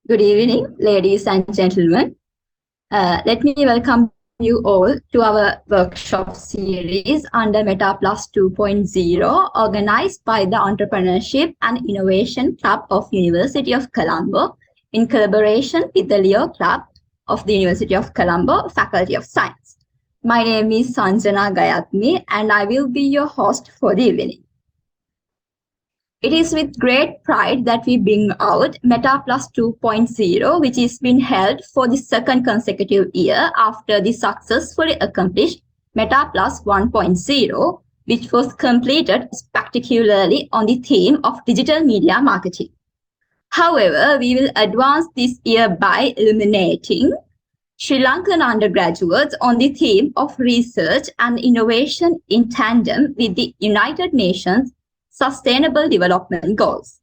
Good evening, ladies and gentlemen. Let me welcome you all to our workshop series under Meta Plus 2.0, organized by the Entrepreneurship and Innovation Club of University of Colombo in collaboration with the Leo Club of the University of Colombo Faculty of Science. My name is Sanjana Gayatni and I will be your host for the evening. It is with great pride that we bring out Meta Plus 2.0, which is been held for the second consecutive year after the successfully accomplished Meta Plus 1.0, which was completed spectacularly on the theme of digital media marketing. However, we will advance this year by illuminating Sri Lankan undergraduates on the theme of research and innovation in tandem with the United Nations Sustainable Development Goals.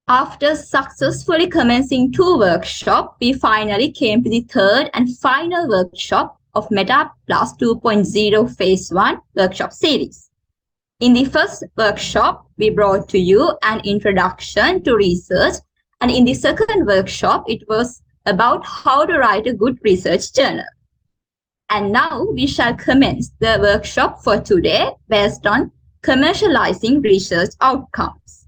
After successfully commencing 2 workshops, we finally came to the third and final workshop of Meta Plus 2.0 Phase 1 workshop series. In the first workshop, we brought to you an introduction to research, and in the second workshop, it was about how to write a good research journal. And now we shall commence the workshop for today based on commercializing research outcomes.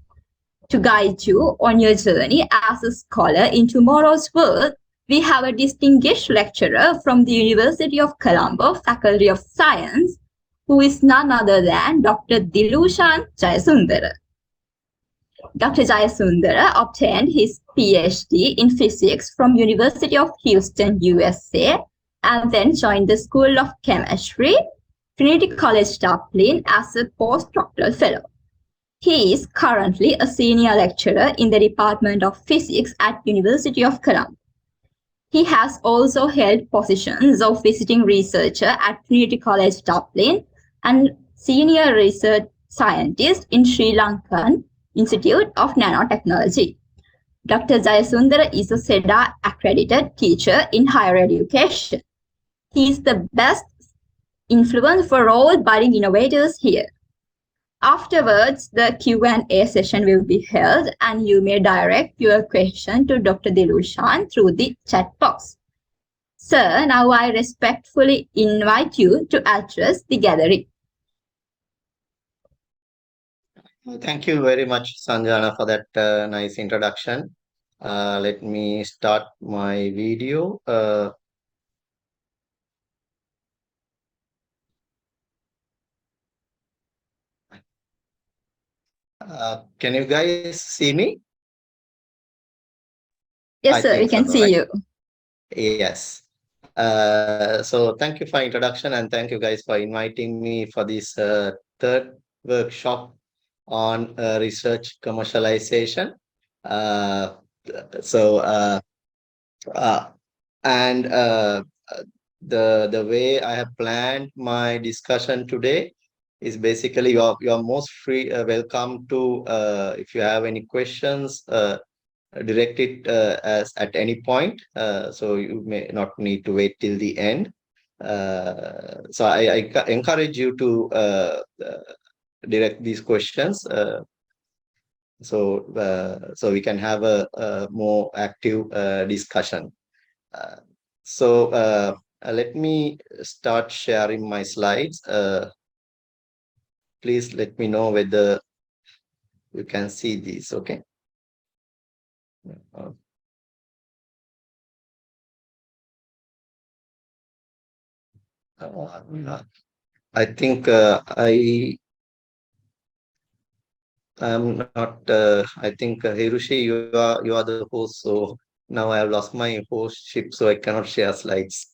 To guide you on your journey as a scholar in tomorrow's world, we have a distinguished lecturer from the University of Colombo Faculty of Science, who is none other than Dr. Dilushan Jayasundara. Dr. Jayasundara obtained his PhD in physics from University of Houston, USA, and then joined the School of Chemistry, Trinity College Dublin, as a postdoctoral fellow. He is currently a senior lecturer in the Department of Physics at University of Colombo. He has also held positions of visiting researcher at Trinity College Dublin and senior research scientist in Sri Lankan Institute of Nanotechnology. Dr. Jayasundara is a SEDA accredited teacher in higher education. He is the best influence for all budding innovators here. Afterwards, the Q&A session will be held and you may direct your question to Dr. Dilushan through the chat box. Sir, now I respectfully invite you to address the gathering. Thank you very much, Sanjana, for that nice introduction. Let me start my video. Can you guys see me? Yes, sir, we can see you. Yes. So thank you for introduction and thank you guys for inviting me for this third workshop on research commercialization. So the way I have planned my discussion today is basically you're most free welcome to if you have any questions direct it as at any point, so you may not need to wait till the end. So I encourage you to direct these questions so we can have a more active discussion. So let me start sharing my slides. Please let me know whether you can see these. Okay. I think I'm not. I think Hiroshi, you are the host. So now I have lost my hostship, so I cannot share slides.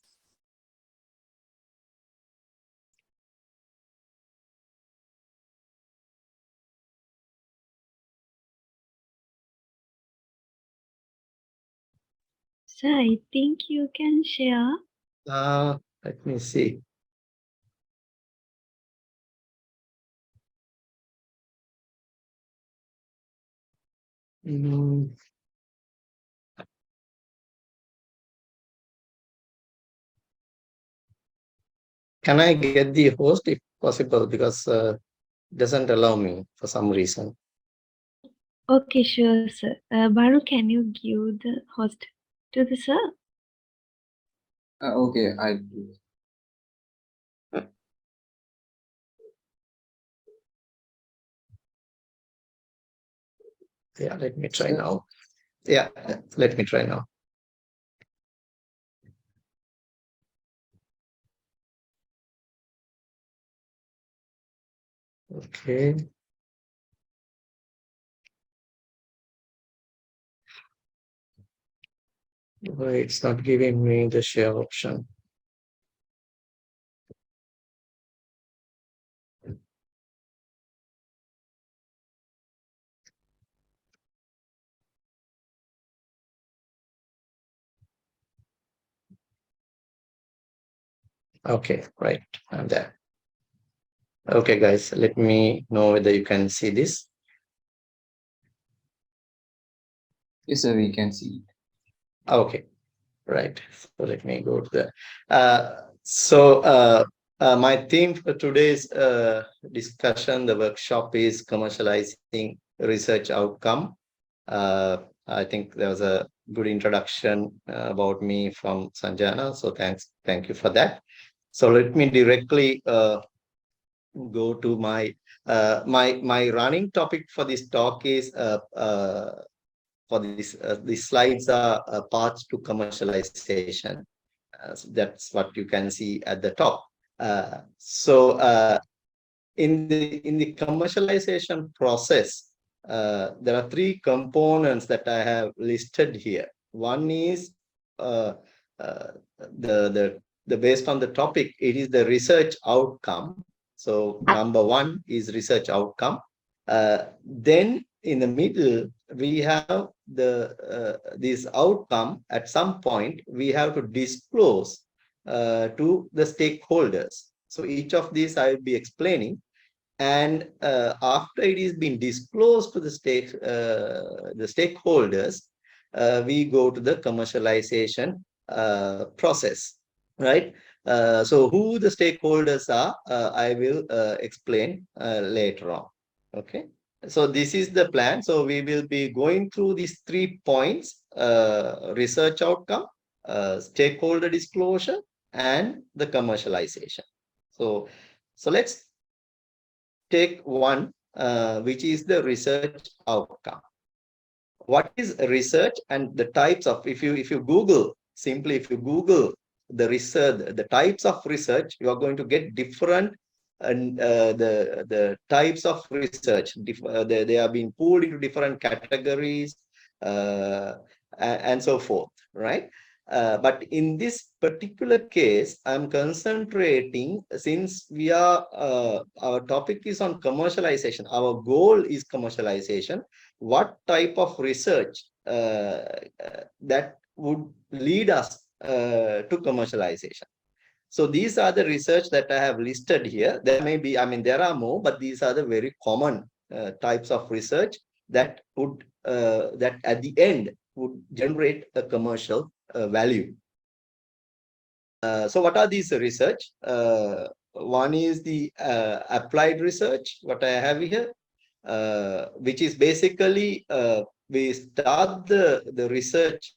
So I think you can share. Let me see. Can I get the host if possible? Because it doesn't allow me for some reason. Okay, sure, sir. Baru, can you give the host to the sir? Okay, I do. Yeah, let me try Sir? now. Yeah, let me try now. Okay. Why it's not giving me the share option? Okay, right. I'm there. Okay, guys, let me know whether you can see this. Yes, sir, we can see it. Okay, right. So let me go to the. My theme for today's discussion, the workshop is commercializing research outcome. I think there was a good introduction about me from Sanjana. So thank you for that. So let me directly go to my running topic for this talk is for this these slides are paths to commercialization. So that's what you can see at the top. In the commercialization process, there are three components that I have listed here. One is uh, uh, the based on the topic, it is the research outcome. So number one is research outcome. Then in the middle, we have this outcome. At some point, we have to disclose to the stakeholders. So each of these I will be explaining. And after it is been disclosed to the stakeholders, we go to the commercialization process, right? So who the stakeholders are, I will explain later on. Okay. So this is the plan. So we will be going through these 3 points: research outcome, stakeholder disclosure, and the commercialization. So let's take one, which is the research outcome. What is research and the types of, if you Google, simply if you Google the research, the types of research, you are going to get different, and the types of research, they are being pulled into different categories, uh, and so forth, right? But in this particular case, I'm concentrating, since our topic is on commercialization, our goal is commercialization. What type of research that would lead us to commercialization? So these are the research that I have listed here. There may be, there are more, but these are the very common types of research that that at the end would generate a commercial value. So what are these research? One is the applied research, what I have here, which is basically we start the research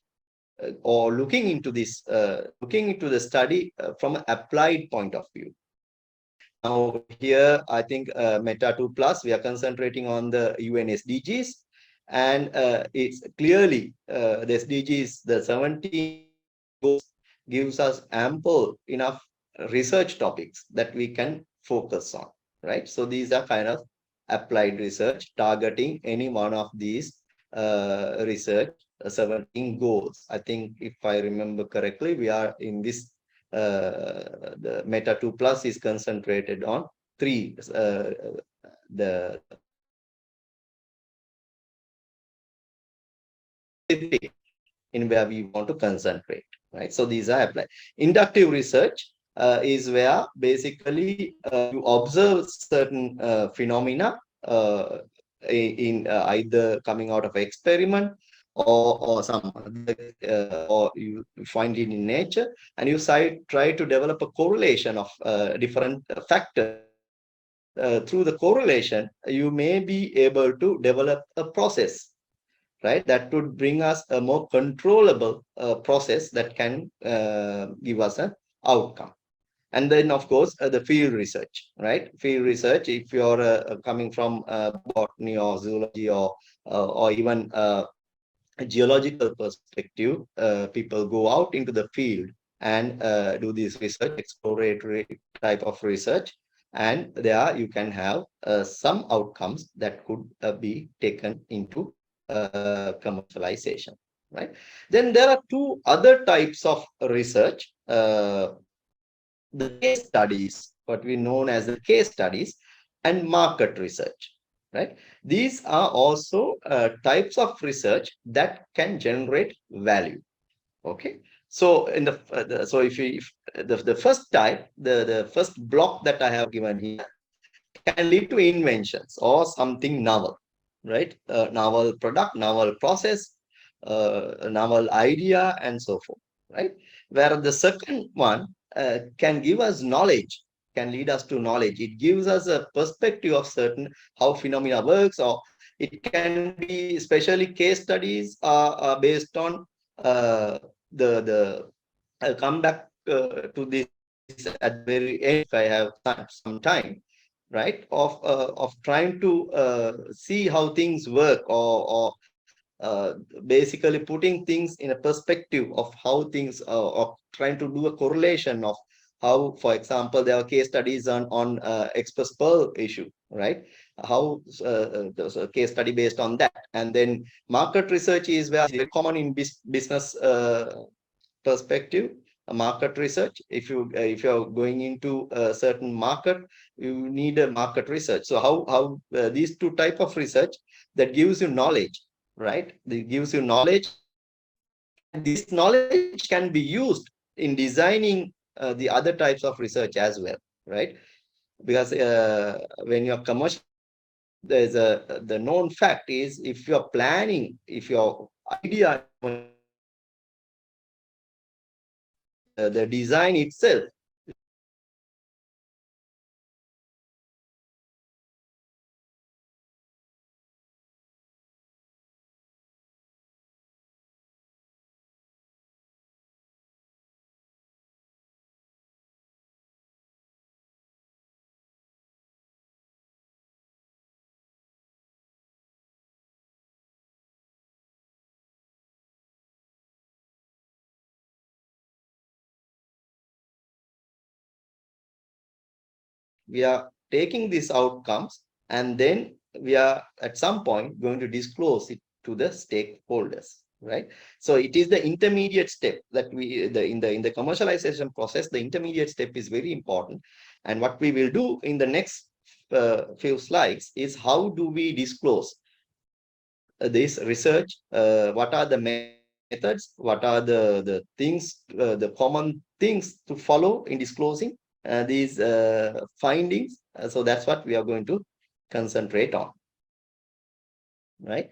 or looking into the study from an applied point of view. Now here, I think Meta 2 Plus, we are concentrating on the UN SDGs, and it's clearly the SDGs, the 17 goals gives us ample enough research topics that we can focus on, right? So these are kind of applied research targeting any one of these research 17 goals. I think if I remember correctly, we are in this the Meta 2 Plus is concentrated on three, the in where we want to concentrate, right? So these are applied. Inductive research is where basically you observe certain phenomena in either coming out of experiment or some or you find it in nature, and you try to develop a correlation of different factors through the correlation, you may be able to develop a process, right? That would bring us a more controllable process that can give us an outcome. And then, of course, the field research, right? Field research, if you're coming from botany or zoology or even a geological perspective, people go out into the field and do this research, exploratory type of research, and there you can have some outcomes that could be taken into commercialization, right? Then there are two other types of research, the case studies, what we known as the case studies, and market research, right? These are also types of research that can generate value. Okay, so in so if the first type, the first block that I have given here can lead to inventions or something novel, right? Novel product, novel process, a novel idea, and so forth, right? Where the second one can give us knowledge, can lead us to knowledge. It gives us a perspective of certain how phenomena works, or it can be, especially case studies are based on the I'll come back to this at the very end if I have some time, right? Of trying to see how things work, or basically putting things in a perspective of how things, or trying to do a correlation of how, for example, there are case studies on express pearl issue, right? How there's a case study based on that. And then market research is where very common in business perspective, market research. If you're going into a certain market, you need a market research. So how these two type of research that gives you knowledge, right? It gives you knowledge, and this knowledge can be used in designing the other types of research as well, right? Because when you're commercializing, there's the known fact is, if you're planning, if your idea is commercialization, the design itself requires a lot of we are taking these outcomes, and then we are at some point going to disclose it to the stakeholders, right? So it is the intermediate step that we in the commercialization process. The intermediate step is very important, and what we will do in the next few slides is how do we disclose this research, what are the methods, what are the things, the common things to follow in disclosing these findings. So that's what we are going to concentrate on, right?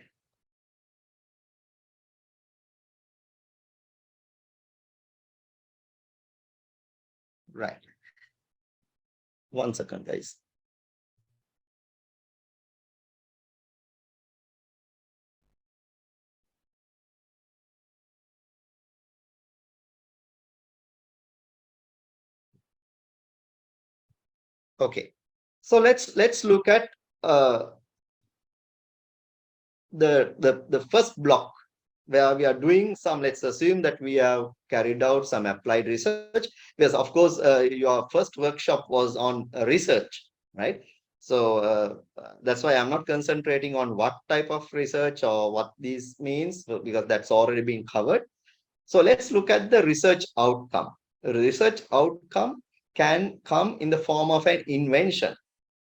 Right. 1 second, guys. Okay, so let's look at the first block, where we are doing some, let's assume that we have carried out some applied research, because of course your first workshop was on research, right? So that's why I'm not concentrating on what type of research or what this means, because that's already been covered. So let's look at the research outcome. A research outcome can come in the form of an invention,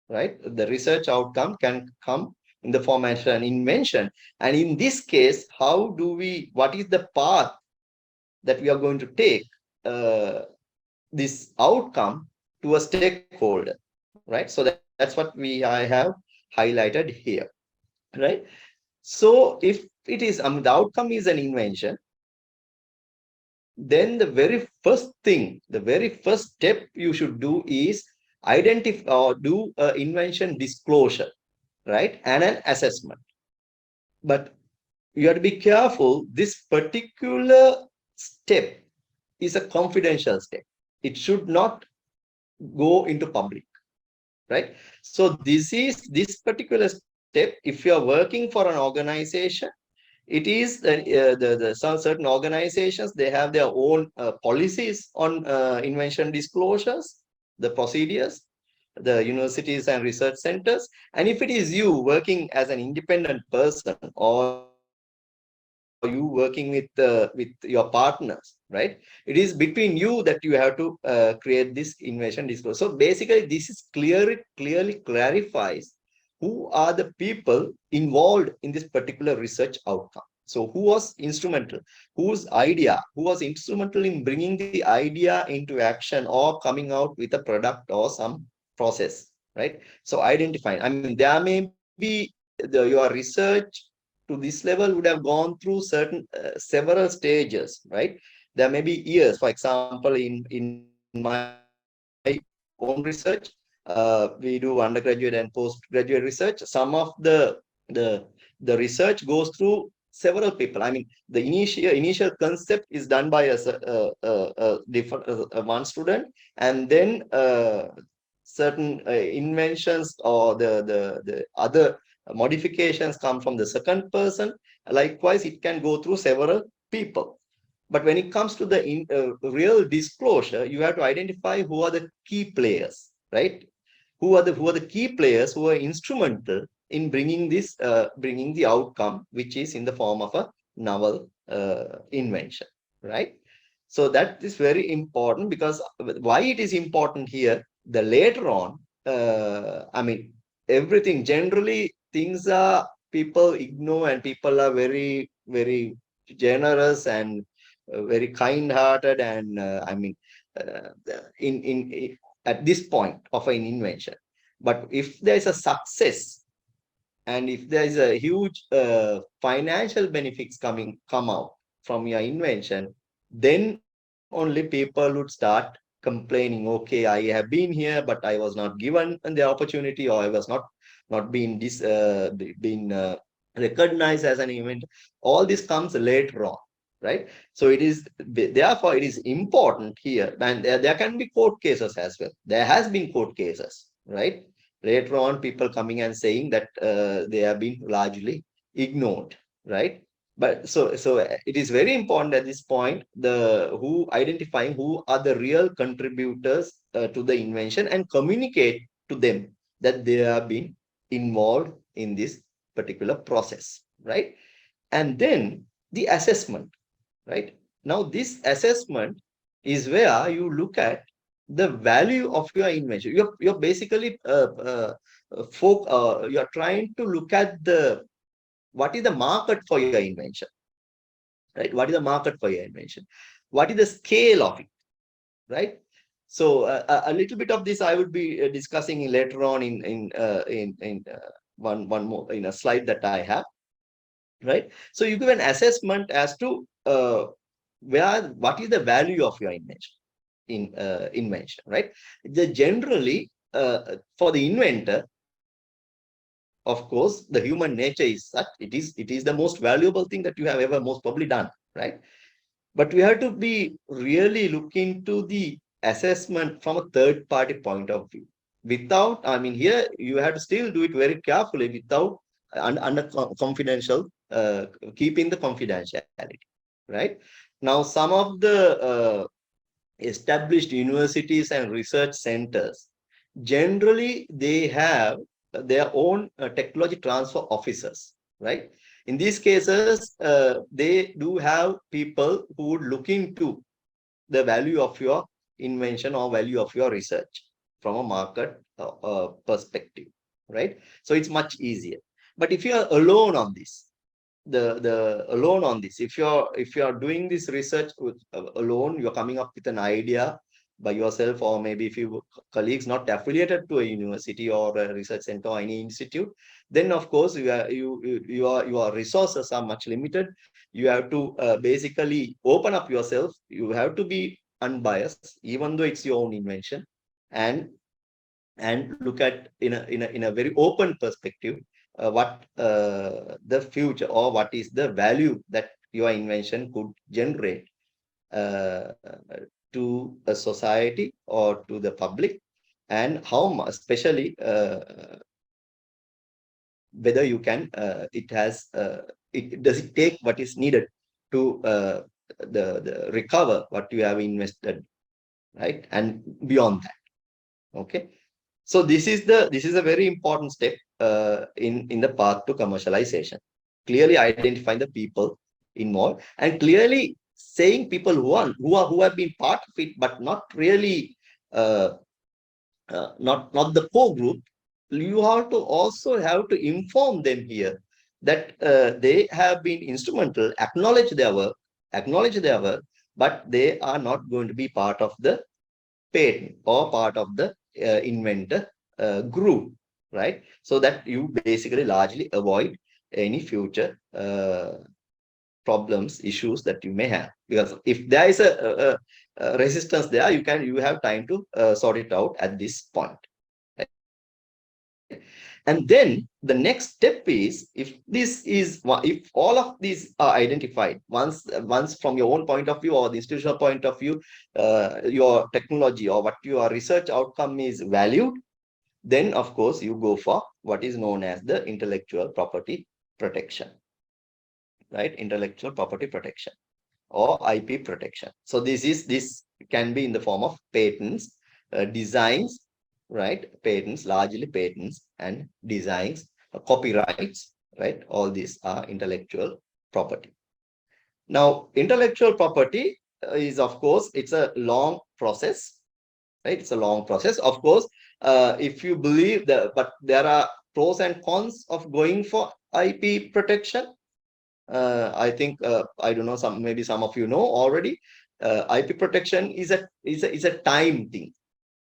right? The research outcome can come in the form of an invention. And in this case, what is the path that we are going to take this outcome to a stakeholder, right? So that's what I have highlighted here, right? So if it is, the outcome is an invention, then the very first thing, the very first step you should do is identify or do invention disclosure, right, and an assessment. But you have to be careful. This particular step is a confidential step. It should not go into public, right? So this particular step, if you are working for an organization, it is some certain organizations, they have their own policies on invention disclosures, the procedures, the universities and research centers. And if it is you working as an independent person, or you working with your partners, right, it is between you that you have to create this invention disclosure. So basically this is clearly clarifies who are the people involved in this particular research outcome. So who was instrumental, who was instrumental in bringing the idea into action or coming out with a product or some process, right? So identifying, I mean, there may be your research to this level would have gone through certain several stages, right? There may be years. For example, in my own research, we do undergraduate and postgraduate research. Some of the research goes through several people. I mean, the initial concept is done by one student, and then certain inventions or the other modifications come from the second person. Likewise, it can go through several people. But when it comes to the real disclosure, you have to identify who are the key players, right? Who are the key players who are instrumental in bringing the outcome, which is in the form of a novel invention, right? So that is very important, because why it is important here, the later on, I mean, everything generally things are, people ignore, and people are very generous and very kind-hearted, and I mean, uh, in at this point of an invention. But if there is a success, and if there is a huge financial benefits come out from your invention, then only people would start complaining, okay, I have been here, but I was not given the opportunity, or I was not being recognized as an event. All this comes later on, right? So it is, therefore it is important here, and there can be court cases as well. There has been court cases, right? Later on, people coming and saying that they have been largely ignored, right? But so it is very important at this point, the who identifying who are the real contributors to the invention, and communicate to them that they have been involved in this particular process, right? And then the assessment, right? Now this assessment is where you look at the value of your invention. You're basically you're trying to look at the what is the market for your invention, right? What is the market for your invention? What is the scale of it, right? So a little bit of this I would be discussing later on in one more in a slide that I have, right? So you give an assessment as to what is the value of your invention, right? Generally, for the inventor, of course, the human nature is such, it is the most valuable thing that you have ever most probably done, right? But we have to be really look into the assessment from a third party point of view. Without, I mean, here you have to still do it very carefully, without under confidential, keeping the confidentiality, right? Now, some of the established universities and research centers, generally they have their own technology transfer officers, right? In these cases, they do have people who would look into the value of your invention or value of your research from a market perspective, right? So it's much easier. But if you are alone on this, alone on this, if you're doing this research alone, you're coming up with an idea by yourself, or maybe if you colleagues not affiliated to a university or a research center or any institute, then of course your resources are much limited. You have to basically open up yourself. You have to be unbiased, even though it's your own invention, and and look at in a very open perspective what the future or what is the value that your invention could generate uh, to a society or to the public, and how much, especially whether you can does it take what is needed to the recover what you have invested, right, and beyond that. Okay, so this is a very important step in the path to commercialization. Clearly identifying the people involved, and clearly saying people who have been part of it but not really uh, not the core group. You have to also have to inform them here that they have been instrumental, acknowledge their work, but they are not going to be part of the patent or part of the inventor group, right? So that you basically largely avoid any future problems, issues that you may have. Because if there is a resistance there, you have time to sort it out at this point. Right? And then the next step is, if all of these are identified once from your own point of view or the institutional point of view, your technology or what your research outcome is valued, then of course you go for what is known as the intellectual property protection, right? Intellectual property protection or IP protection. So this can be in the form of patents, designs, right? Patents, largely patents and designs, copyrights, right? All these are intellectual property. Now, intellectual property is, of course, it's a long process, right? It's a long process. Of course, if you believe that, but there are pros and cons of going for IP protection. I think I don't know, maybe some of you know already. IP protection is a time thing,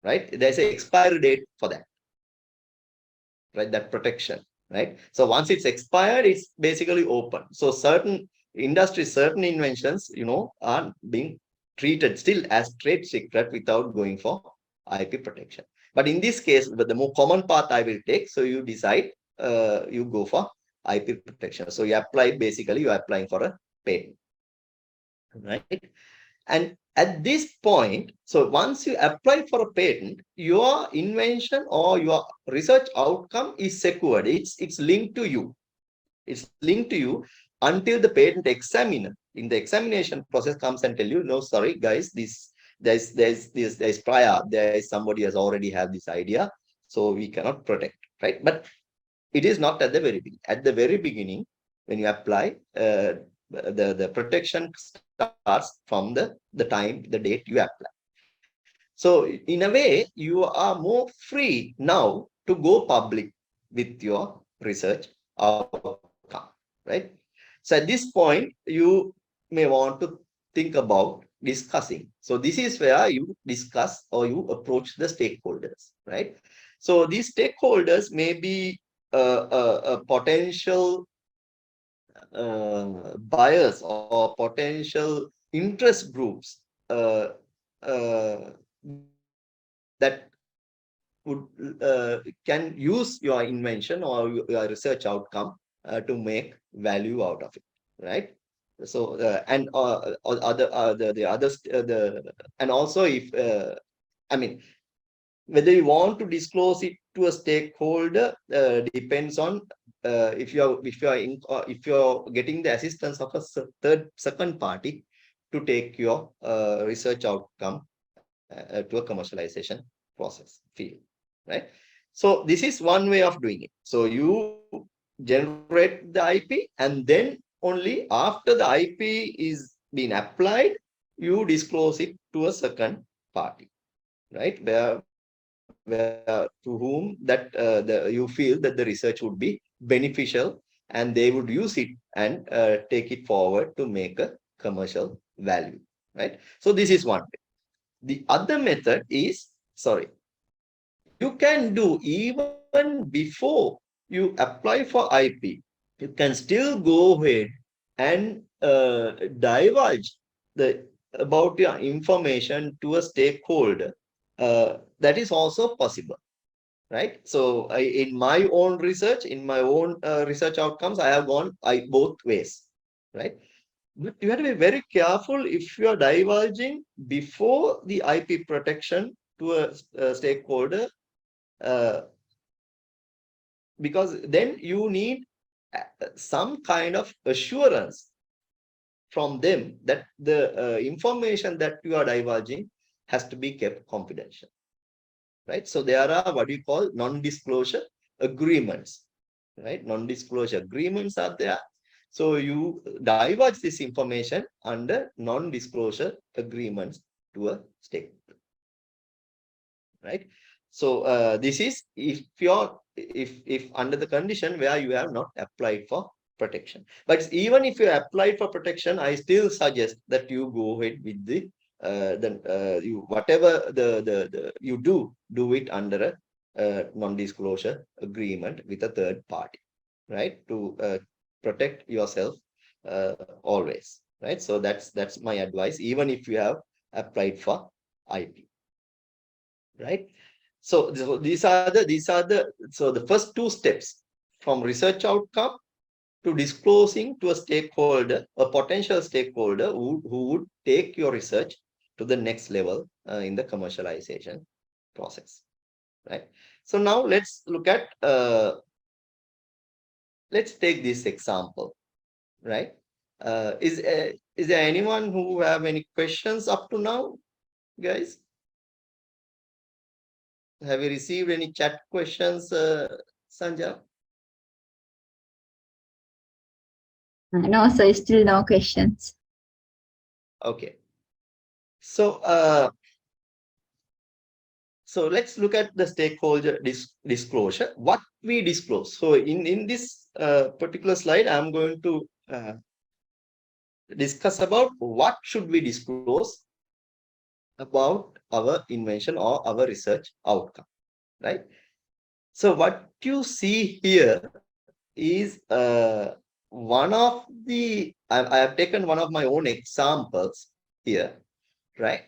right? There's an expiry date for that, right? That protection, right? So once it's expired, it's basically open. So certain industries, certain inventions, are being treated still as trade secret without going for IP protection. But in this case, the more common path I will take. So you decide, you go for IP protection. So basically you are applying for a patent, right? And at this point, so once you apply for a patent, your invention or your research outcome is secured. It's linked to you. It's linked to you until the patent examiner in the examination process comes and tell you, no, sorry, guys, there's prior, there is somebody has already had this idea, so we cannot protect, right? But it is not at the very beginning. At the very beginning, when you apply, the protection starts from the date you apply. So in a way, you are more free now to go public with your research outcome, right? So at this point, you may want to think about discussing. So this is where you discuss or you approach the stakeholders, right? So these stakeholders may be a potential buyers or potential interest groups that would can use your invention or your research outcome to make value out of it, right? So and other the others and also if I mean, whether you want to disclose it to a stakeholder depends on if you're getting the assistance of a second party to take your research outcome to a commercialization process field, right? So this is one way of doing it. So you generate the IP, and then only after the IP is being applied, you disclose it to a second party, right? Where to whom that you feel that the research would be beneficial, and they would use it and take it forward to make a commercial value, right? So this is one way. The other method is, sorry, you can do even before you apply for IP. You can still go ahead and divulge about your information to a stakeholder. That is also possible, right? So in my own research, in my own research outcomes, I have gone both ways, right? But you have to be very careful if you are divulging before the IP protection to a stakeholder, uh, because then you need some kind of assurance from them that the information that you are divulging has to be kept confidential, right? So there are what you call non-disclosure agreements, right? Non-disclosure agreements are there. So you divulge this information under non-disclosure agreements to a stakeholder, right? So this is if under the condition where you have not applied for protection. But even if you applied for protection, I still suggest that you go ahead with the you whatever the you do it under a non-disclosure agreement with a third party, right? To protect yourself always, right? So that's my advice, even if you have applied for IP, right? So the first two steps from research outcome to disclosing to a stakeholder, a potential stakeholder who would take your research to the next level in the commercialization process, right? So now let's look at let's take this example, right? Is there anyone who have any questions up to now, guys? Have you received any chat questions, Sanja? No, so still no questions. Okay. So so let's look at the stakeholder disclosure. What we disclose. So in this particular slide, I'm going to discuss about what should we disclose about our invention or our research outcome, right? So what you see here is one of the I have taken one of my own examples here, right?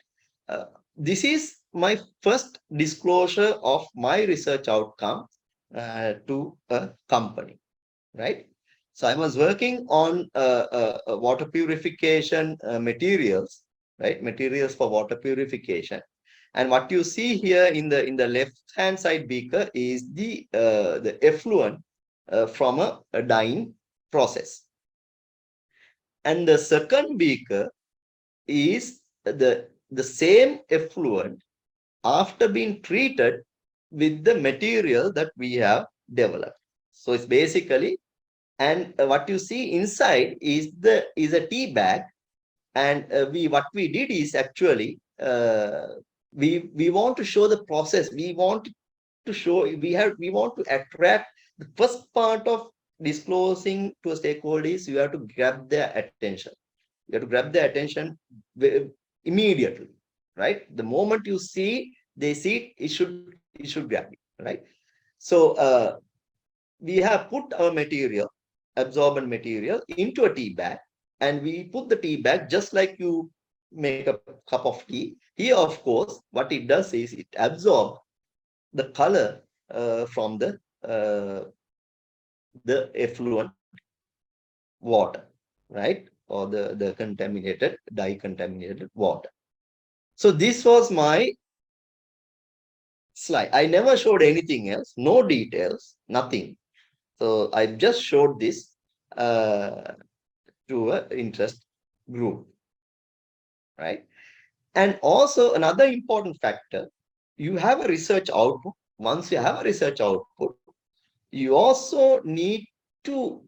This is my first disclosure of my research outcome to a company, right? So I was working on water purification materials, right? Materials for water purification. And what you see here in the left hand side beaker is the effluent from a dyeing process. And the second beaker is the same effluent after being treated with the material that we have developed. So it's basically, and what you see inside is a tea bag, and what we did is actually we want to show the process. We want to show we want to attract the first part of disclosing to stakeholders. You have to grab their attention. You have to grab their attention immediately, right? The moment you see they see it should grab it, right? So we have put our material, absorbent material, into a tea bag, and we put the tea bag just like you make a cup of tea. Here, of course, what it does is it absorbs the color from the effluent water, right? Or the contaminated, dye contaminated water. So this was my slide. I never showed anything else, no details, nothing. So I just showed this to an interest group, right? And also another important factor, you have a research output. Once you have a research output, you also need to,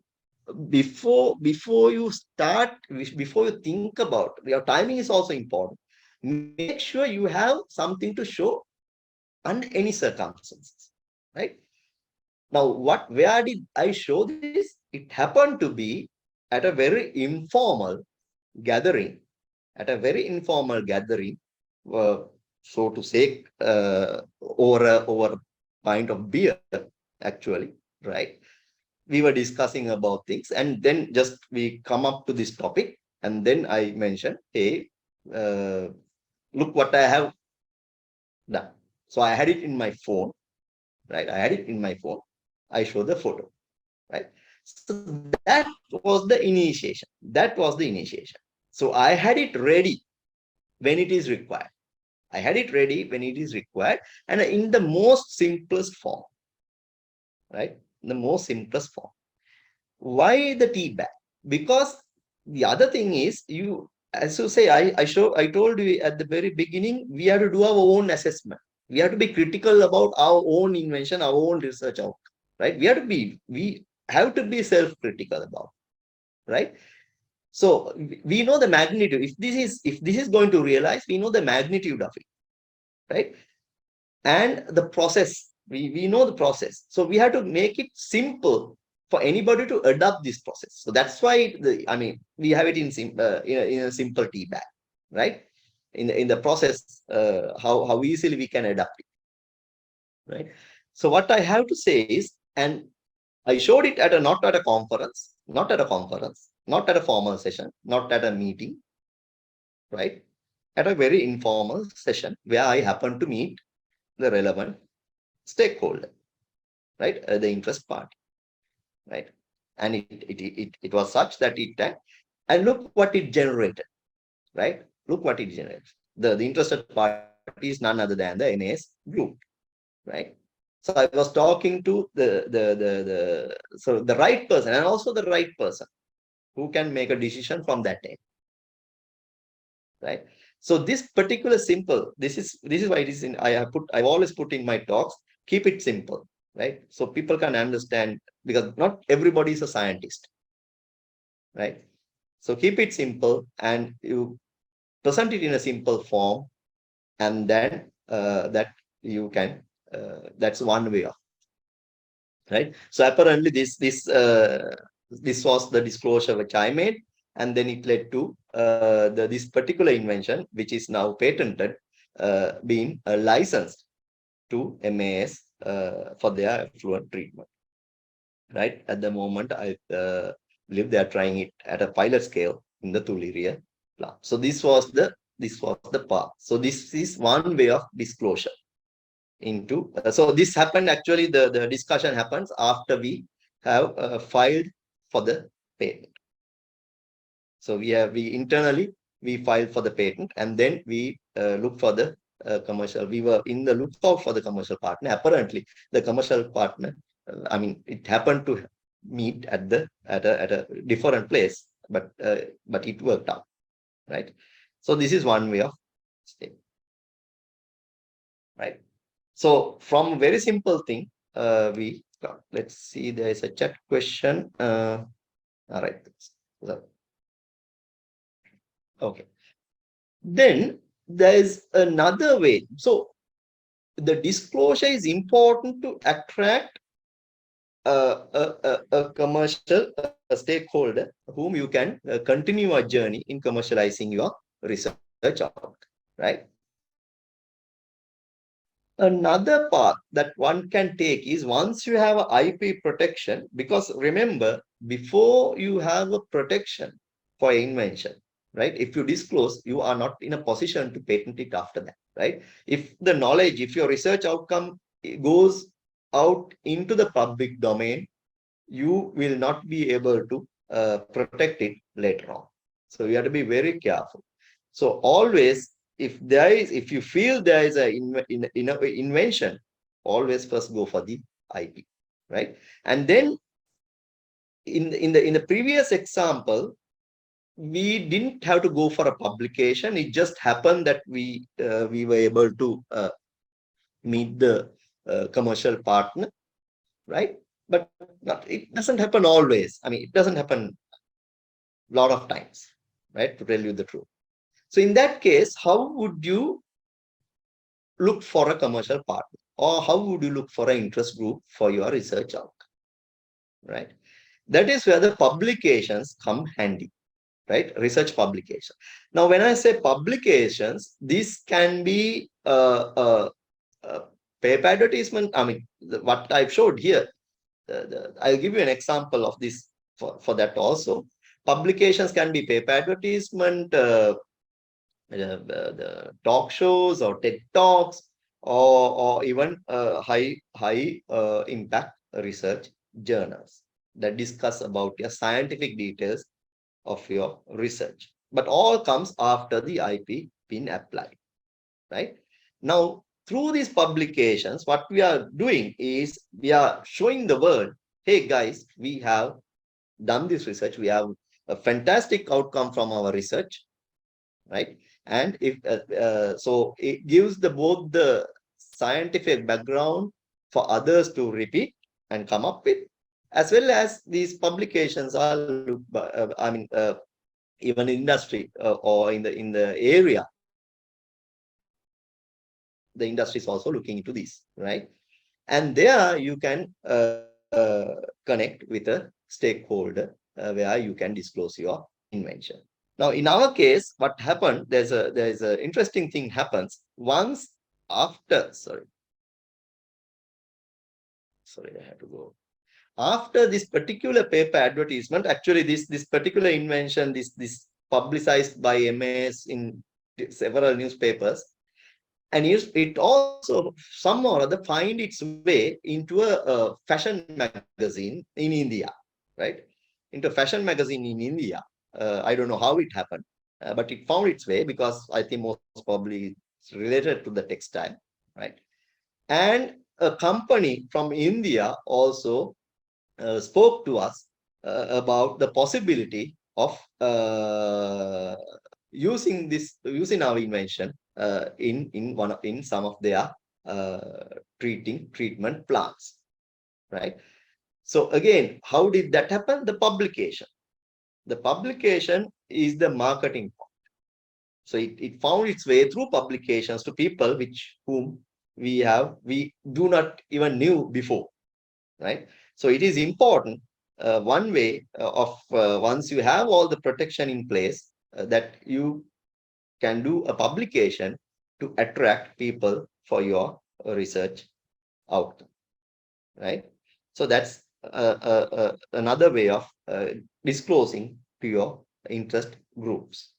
before you start, before you think about, your timing is also important. Make sure you have something to show under any circumstances, right? Now, where did I show this? It happened to be at a very informal gathering, uh, so to say, over a pint of beer, actually, right? We were discussing about things, and then just we come up to this topic, and then I mentioned, hey, look what I have done. So I had it in my phone, right? I had it in my phone. I show the photo, right? So that was the initiation. That was the initiation. So I had it ready when it is required. I had it ready when it is required and in the most simplest form, right? The most simplest form. Why the tea bag? Because the other thing is you, as you say, I told you at the very beginning, we have to do our own assessment. We have to be critical about our own invention, our own research out, right? We have to be self-critical about, right? So we know the magnitude. If this is going to realize, we know the magnitude of it, right? And the process, we know the process. So we have to make it simple for anybody to adopt this process. So that's why we have it in a simple tea bag, right? In the process, how easily we can adapt it, right? So what I have to say is, and I showed it not at a conference, not at a formal session, not at a meeting, right? At a very informal session where I happened to meet the relevant stakeholder, right? The interest party, right? And it was such that and look what it generated, right? Look what it generated. The interested party is none other than the NAS group, right? So I was talking to the right person and also the right person who can make a decision from that time, right? So this particular simple, this is why it is in, I've always put in my talks, keep it simple, right? So people can understand, because not everybody is a scientist, right? So keep it simple and you present it in a simple form, and then that you can, that's one way of, right? So apparently this was the disclosure which I made, and then it led to this particular invention, which is now patented, being licensed to MAS for their effluent treatment, right? At the moment, I believe they are trying it at a pilot scale in the Tuliria plant. So this was the path. So this is one way of disclosure into. So this happened actually. The discussion happens after we have filed for the patent. So we internally we filed for the patent, and then we look for the commercial. We were in the lookout for the commercial partner. Apparently, the commercial partner, it happened to meet at a different place, but it worked out, right? So this is one way of staying, right? So from a very simple thing, let's see, there is a chat question. All right. So, okay. Then there is another way. So the disclosure is important to attract a commercial stakeholder whom you can continue a journey in commercializing your research out, right? Another path that one can take is, once you have IP protection, because remember, before you have a protection for invention, right? If you disclose, you are not in a position to patent it after that, right? If the knowledge, if your research outcome goes out into the public domain, you will not be able to protect it later on. So you have to be very careful. So always, if you feel there is an invention, always first go for the IP, right? And then in the previous example, we didn't have to go for a publication. It just happened that we were able to meet the commercial partner, right? But it doesn't happen always. It doesn't happen a lot of times, right? To tell you the truth. So in that case, how would you look for a commercial partner, or how would you look for an interest group for your research outcome, right? That is where the publications come handy, right? Research publication. Now, when I say publications, this can be paper advertisement. What I've showed here, I'll give you an example of this for that also. Publications can be paper advertisement, the talk shows or TED Talks, or even high impact research journals that discuss about your scientific details of your research. But all comes after the IP been applied, right? Now, through these publications, what we are doing is we are showing the world, hey guys, we have done this research, we have a fantastic outcome from our research, right? And if so it gives the both the scientific background for others to repeat and come up with, as well as these publications are even in industry or in the area, the industry is also looking into this, right? And there you can connect with a stakeholder where you can disclose your invention. Now, in our case, what happened? There's a interesting thing happens once after. Sorry, I have to go. After this particular paper advertisement, actually, this particular invention, this publicized by MAS in several newspapers, and it also somehow or other find its way into a fashion magazine in India, right? Into a fashion magazine in India. I don't know how it happened, but it found its way because I think most probably it's related to the textile, right? And a company from India also spoke to us about the possibility of using our invention in some of their treatment plants, right? So again, how did that happen? The publication is the marketing part. So it found its way through publications to people whom we do not even knew before, right? So it is important, one way of once you have all the protection in place, that you can do a publication to attract people for your research outcome, right? So that's another way of disclosing to your interest groups.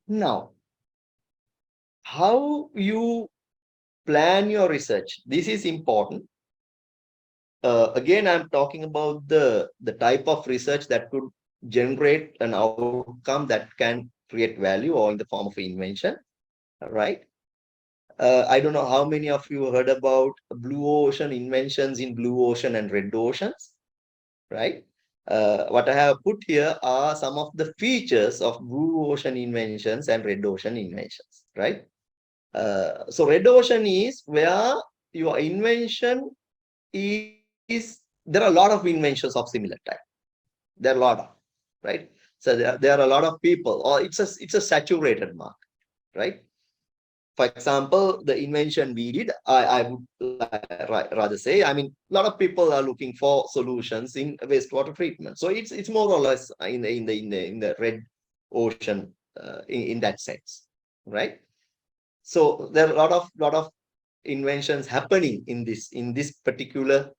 Now, how you plan your research, this is important. Again, I'm talking about the type of research that could generate an outcome that can create value or in the form of invention, right? I don't know how many of you heard about blue ocean inventions in blue ocean and red oceans, right? What I have put here are some of the features of blue ocean inventions and red ocean inventions, right? So red ocean is where your invention is, there are a lot of inventions of similar type. There are a lot of, right? So there are a lot of people, or it's a saturated market, right? For example, the invention we did, I would rather say, I mean, a lot of people are looking for solutions in wastewater treatment. So it's more or less in the red ocean in that sense, right? So there are a lot of inventions happening in this particular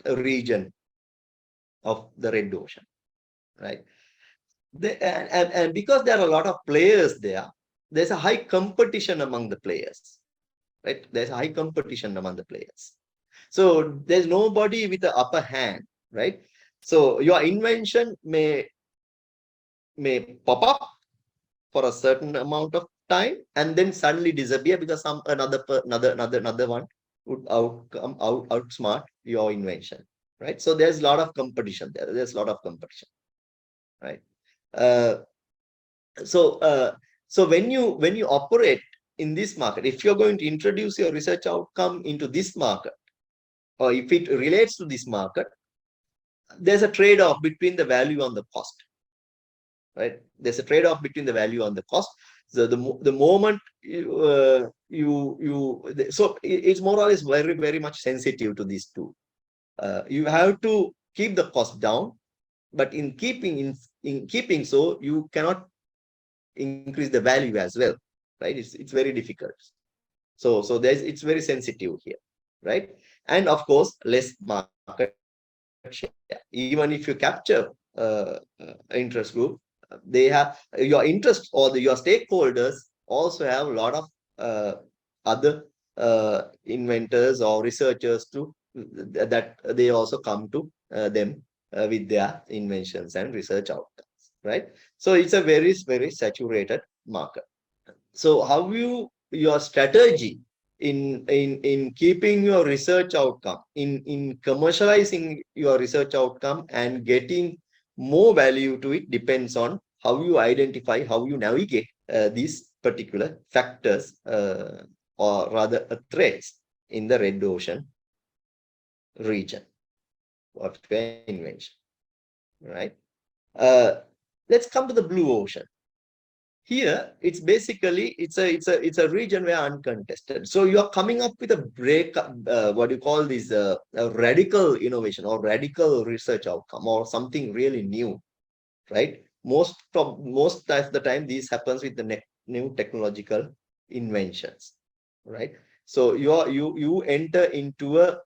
region of the red ocean, right? And because there are a lot of players there, there's a high competition among the players, right? There's a high competition among the players. So there's nobody with the upper hand, right? So your invention may pop up for a certain amount of time and then suddenly disappear because another one would outsmart your invention, right? So there's a lot of competition there. There's a lot of competition, right? So when you operate in this market, if you're going to introduce your research outcome into this market, or if it relates to this market, there's a trade-off between the value and the cost, right? There's a trade-off between the value and the cost. So the moment so it's more or less very much sensitive to these two. You have to keep the cost down, but in keeping so, you cannot increase the value as well, right? It's very difficult. So it's very sensitive here, right? And of course, less market share. Even if you capture interest group, they have your interest, or your stakeholders also have a lot of other inventors or researchers to that they also come to them with their inventions and research outcomes, right? So it's a very saturated market. So how your strategy in keeping your research outcome, in commercializing your research outcome and getting more value to it, depends on how you identify, how you navigate these particular factors, or rather threats in the red ocean region of your invention, right? uh, let's come to the blue ocean. Here, it's basically it's a region where uncontested. So you are coming up with a break, what you call this a radical innovation or radical research outcome or something really new, right? Most of the time, this happens with the new technological inventions, right? So you enter into a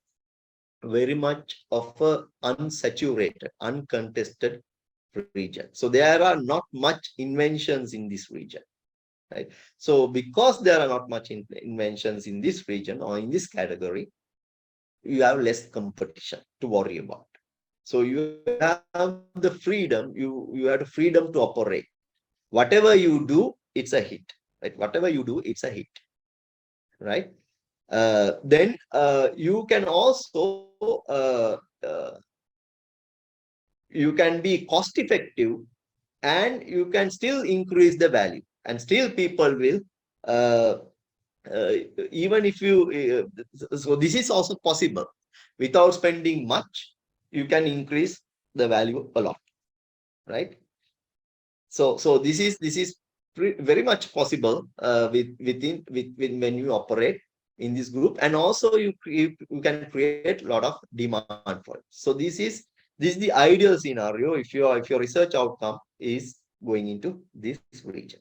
very much of a unsaturated, uncontested region. So there are not much inventions in this region, right? So because there are not much inventions in this region or in this category, you have less competition to worry about. So you have the freedom, you have the freedom to operate. Whatever you do, it's a hit, right? Whatever you do, it's a hit, right? Then you can also you can be cost effective, and you can still increase the value, and still people will uh, uh, even if you so this is also possible. Without spending much, you can increase the value a lot, right? So this is very much possible with when you operate in this group, and also you can create a lot of demand for it. So this is the ideal scenario if your research outcome is going into this region.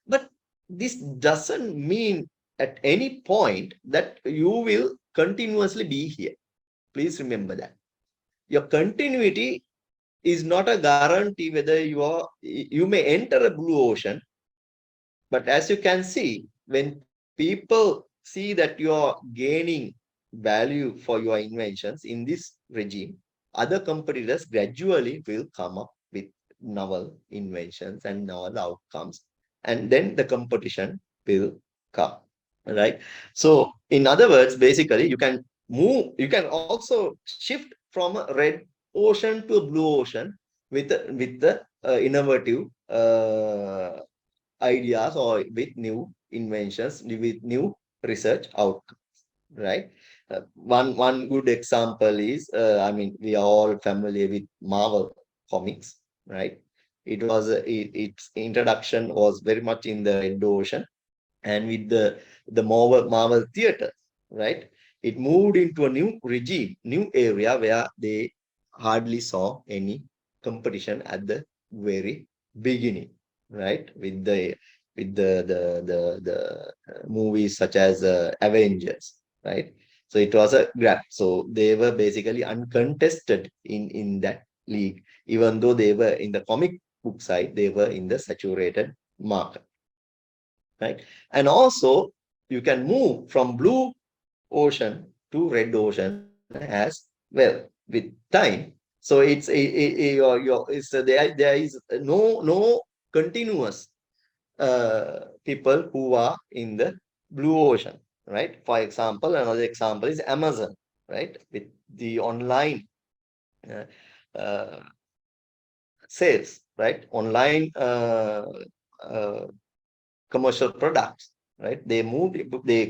But this doesn't mean at any point that you will continuously be here. Please remember that your continuity is not a guarantee whether you may enter a blue ocean. But as you can see, when people see that you are gaining value for your inventions in this regime, other competitors gradually will come up with novel inventions and novel outcomes, and then the competition will come, right? So in other words, basically you can also shift from a red ocean to a blue ocean with the innovative ideas or with new inventions, with new research outcomes, right? One good example is, I mean, we are all familiar with Marvel comics, right? Its introduction was very much in the Red Ocean, and with the Marvel theater, right? It moved into a new regime, new area where they hardly saw any competition at the very beginning, right? With the movies such as Avengers, right? So it was a grab. So they were basically uncontested in that league, even though they were in the comic book side, they were in the saturated market, right? And also you can move from blue ocean to red ocean as well with time. So there is no continuous people who are in the blue ocean, right? For example, another example is Amazon, right? With the online uh, uh, sales, right? Online uh, commercial products, right? They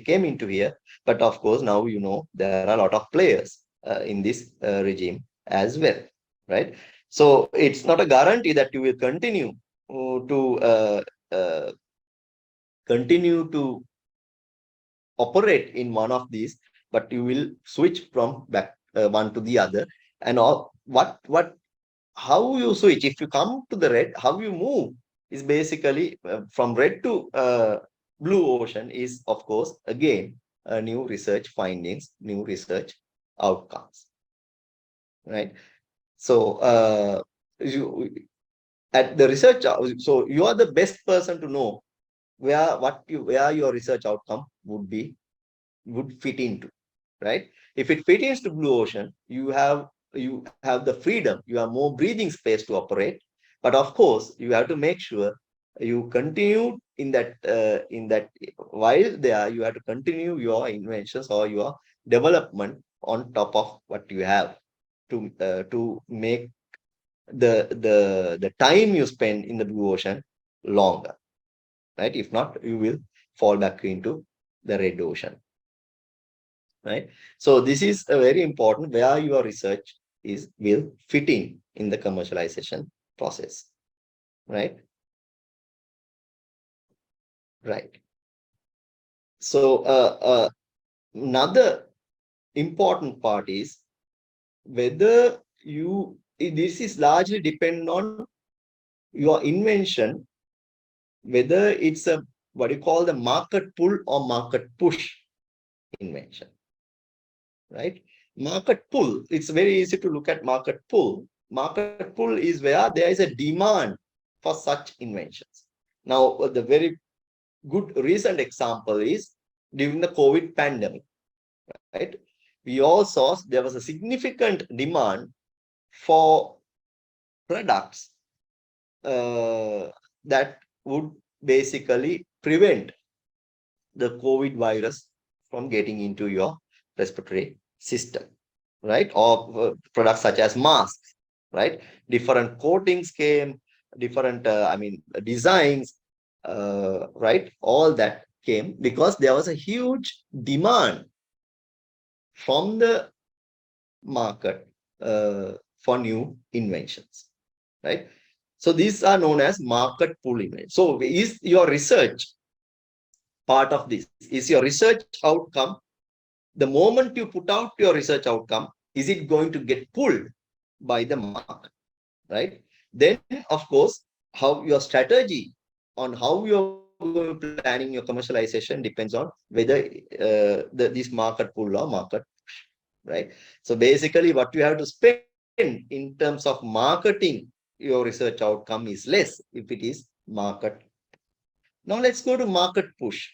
came into here, but of course now there are a lot of players in this regime as well, right? So it's not a guarantee that you will to uh, continue to operate in one of these, but you will switch from back one to the other. And all what how you switch, if you come to the red, how you move is basically from red to blue ocean is, of course, again new research findings, new research outcomes, right? So you at the research. So you are the best person to know where your research outcome would fit into, right? If it fits into blue ocean, you have the freedom, you have more breathing space to operate. But of course, you have to make sure you continue in that while there, you have to continue your inventions or your development on top of what you have to make the time you spend in the blue ocean longer, right? If not, you will fall back into the red ocean, right? So this is a very important where your research will fit in the commercialization process, right? Right. So another important part is whether this is largely depend on your invention, whether it's a what you call the market pull or market push invention, right? Market pull, it's very easy to look at market pull. Market pull is where there is a demand for such inventions. Now, the very good recent example is during the COVID pandemic, right? We all saw there was a significant demand for products that would basically prevent the COVID virus from getting into your respiratory system, right? Or products such as masks, right? Different coatings came, different, designs, right? All that came because there was a huge demand from the market for new inventions, right? So these are known as market pull inventions. So is your research part of this? Is your research outcome, the moment you put out your research outcome, is it going to get pulled by the market, right? Then, of course, how your strategy on how you're planning your commercialization depends on whether this market pull or market push, right? So basically, what you have to spend in terms of marketing your research outcome is less if it is market. Now let's go to market push.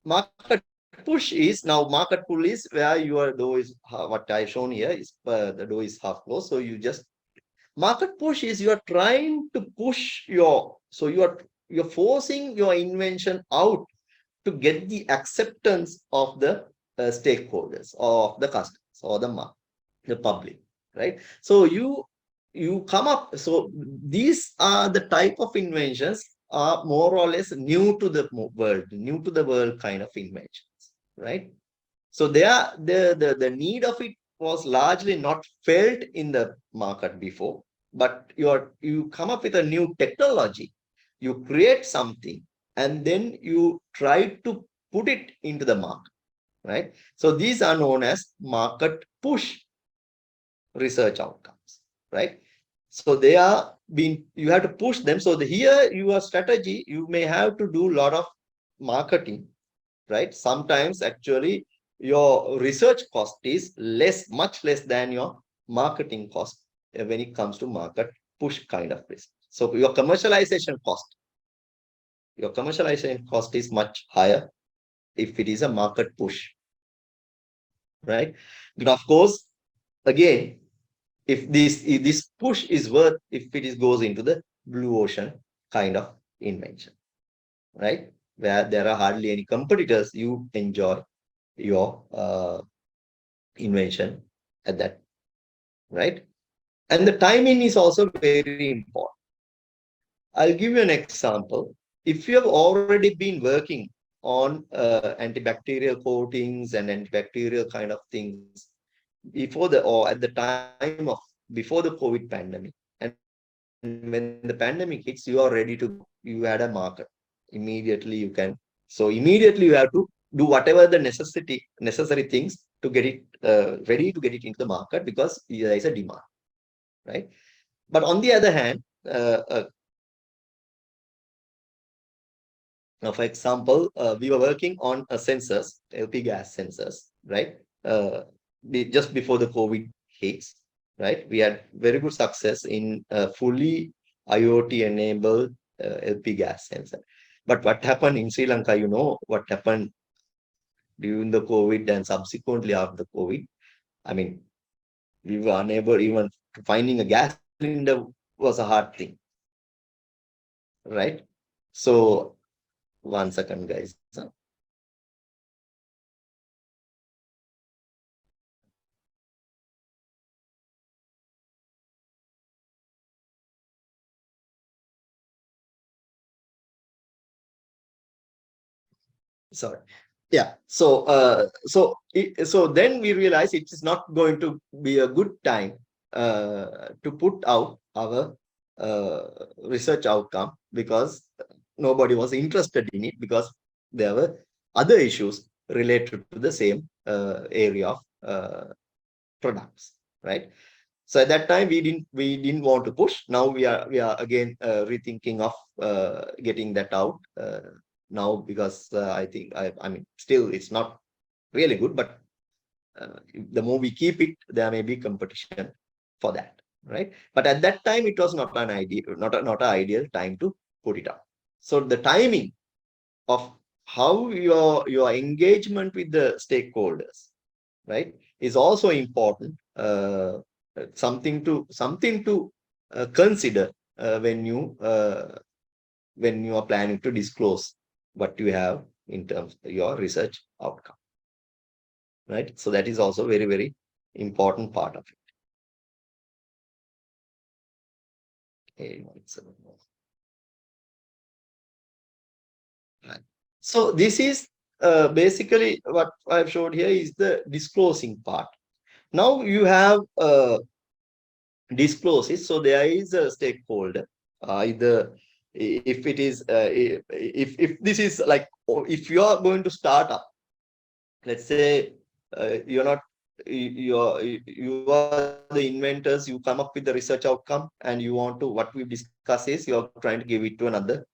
Market push is now market pull is where your door is what I've shown here is the door is half closed. So you just market push is you are trying to push so you're forcing your invention out to get the acceptance of the stakeholders or of the customers or the public, right? So you come up. So these are the type of inventions are more or less new to the world kind of inventions, right? So the need of it was largely not felt in the market before, but you come up with a new technology, you create something, and then you try to put it into the market, right? So these are known as market push research outcomes, right? So they are being, you have to push them. So here your strategy, you may have to do a lot of marketing, right? Sometimes actually your research cost is much less than your marketing cost when it comes to market push kind of risk. So your commercialization cost is much higher if it is a market push, right? But of course, again, if this push is worth if it goes into the blue ocean kind of invention, right? Where there are hardly any competitors, you enjoy your invention at that, right? And the timing is also very important. I'll give you an example. If you have already been working on antibacterial coatings and antibacterial kind of things at the time of before the COVID pandemic, and when the pandemic hits, you are ready to go. You had a market. Immediately you can. So immediately you have to do whatever the necessary things to get it ready to get it into the market because there is a demand, right? But on the other hand, now, for example, we were working on sensors, LP gas sensors, right? Just before the COVID hits, right? We had very good success in fully IoT-enabled LP gas sensor. But what happened in Sri Lanka, you know, what happened during the COVID and subsequently after the COVID? I mean, we were unable even to finding a gas cylinder was a hard thing, right? So, 1 second, guys. Sorry. Yeah. So then we realize it is not going to be a good time to put out our research outcome, because nobody was interested in it, because there were other issues related to the same area of products, right? So at that time we didn't want to push. Now we are again rethinking of getting that out now, because I think I mean, still it's not really good, but the more we keep it, there may be competition for that, right? But at that time it was not an not an ideal time to put it out. So the timing of how your engagement with the stakeholders, right, is also important. Something to consider when you are planning to disclose what you have in terms of your research outcome, right? So that is also very, very important part of it. Okay, 1 second. Right. So this is basically what I've showed here is the disclosing part. Now you have discloses, so there is a stakeholder, either if it is if this is like, if you are going to start up, let's say you're not you are the inventors, you come up with the research outcome and you want to, what we discuss is you're trying to give it to another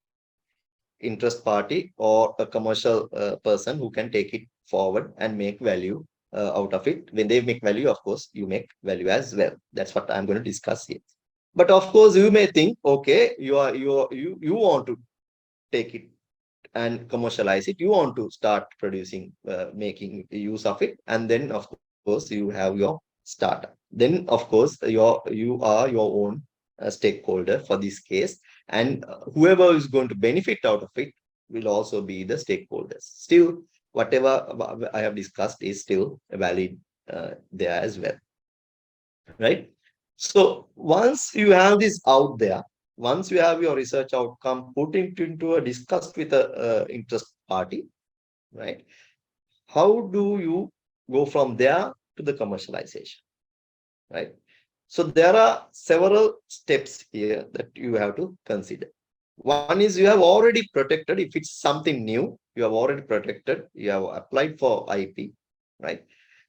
interest party or a commercial person who can take it forward and make value out of it. When they make value, of course, you make value as well. That's what I'm going to discuss here. But of course, you may think, okay, you want to take it and commercialize it. You want to start producing, making use of it, and then of course you have your startup. Then of course you are your own stakeholder for this case, and whoever is going to benefit out of it will also be the stakeholders. Still, whatever I have discussed is still valid there as well, right? So once you have this out there, once you have your research outcome, put it into a discussed with a interest party, right? How do you go from there to the commercialization, right? So there are several steps here that you have to consider. One is you have already protected. If it's something new, you have already protected, you have applied for IP, right?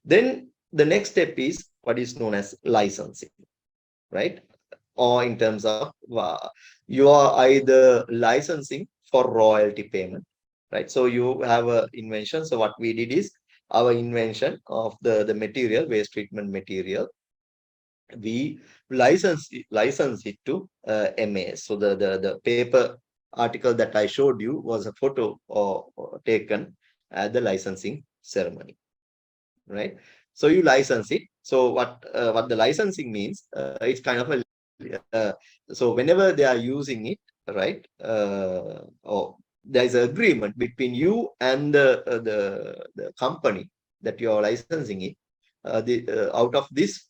Then the next step is what is known as licensing, right? Or in terms of you are either licensing for royalty payment, right? So you have an invention. So what we did is our invention of the material, waste treatment material, we license it to MAS. So the paper article that I showed you was a photo taken at the licensing ceremony, right? So you license it. So what the licensing means, it's kind of a so whenever they are using it, right, or there is an agreement between you and the company that you are licensing it, out of this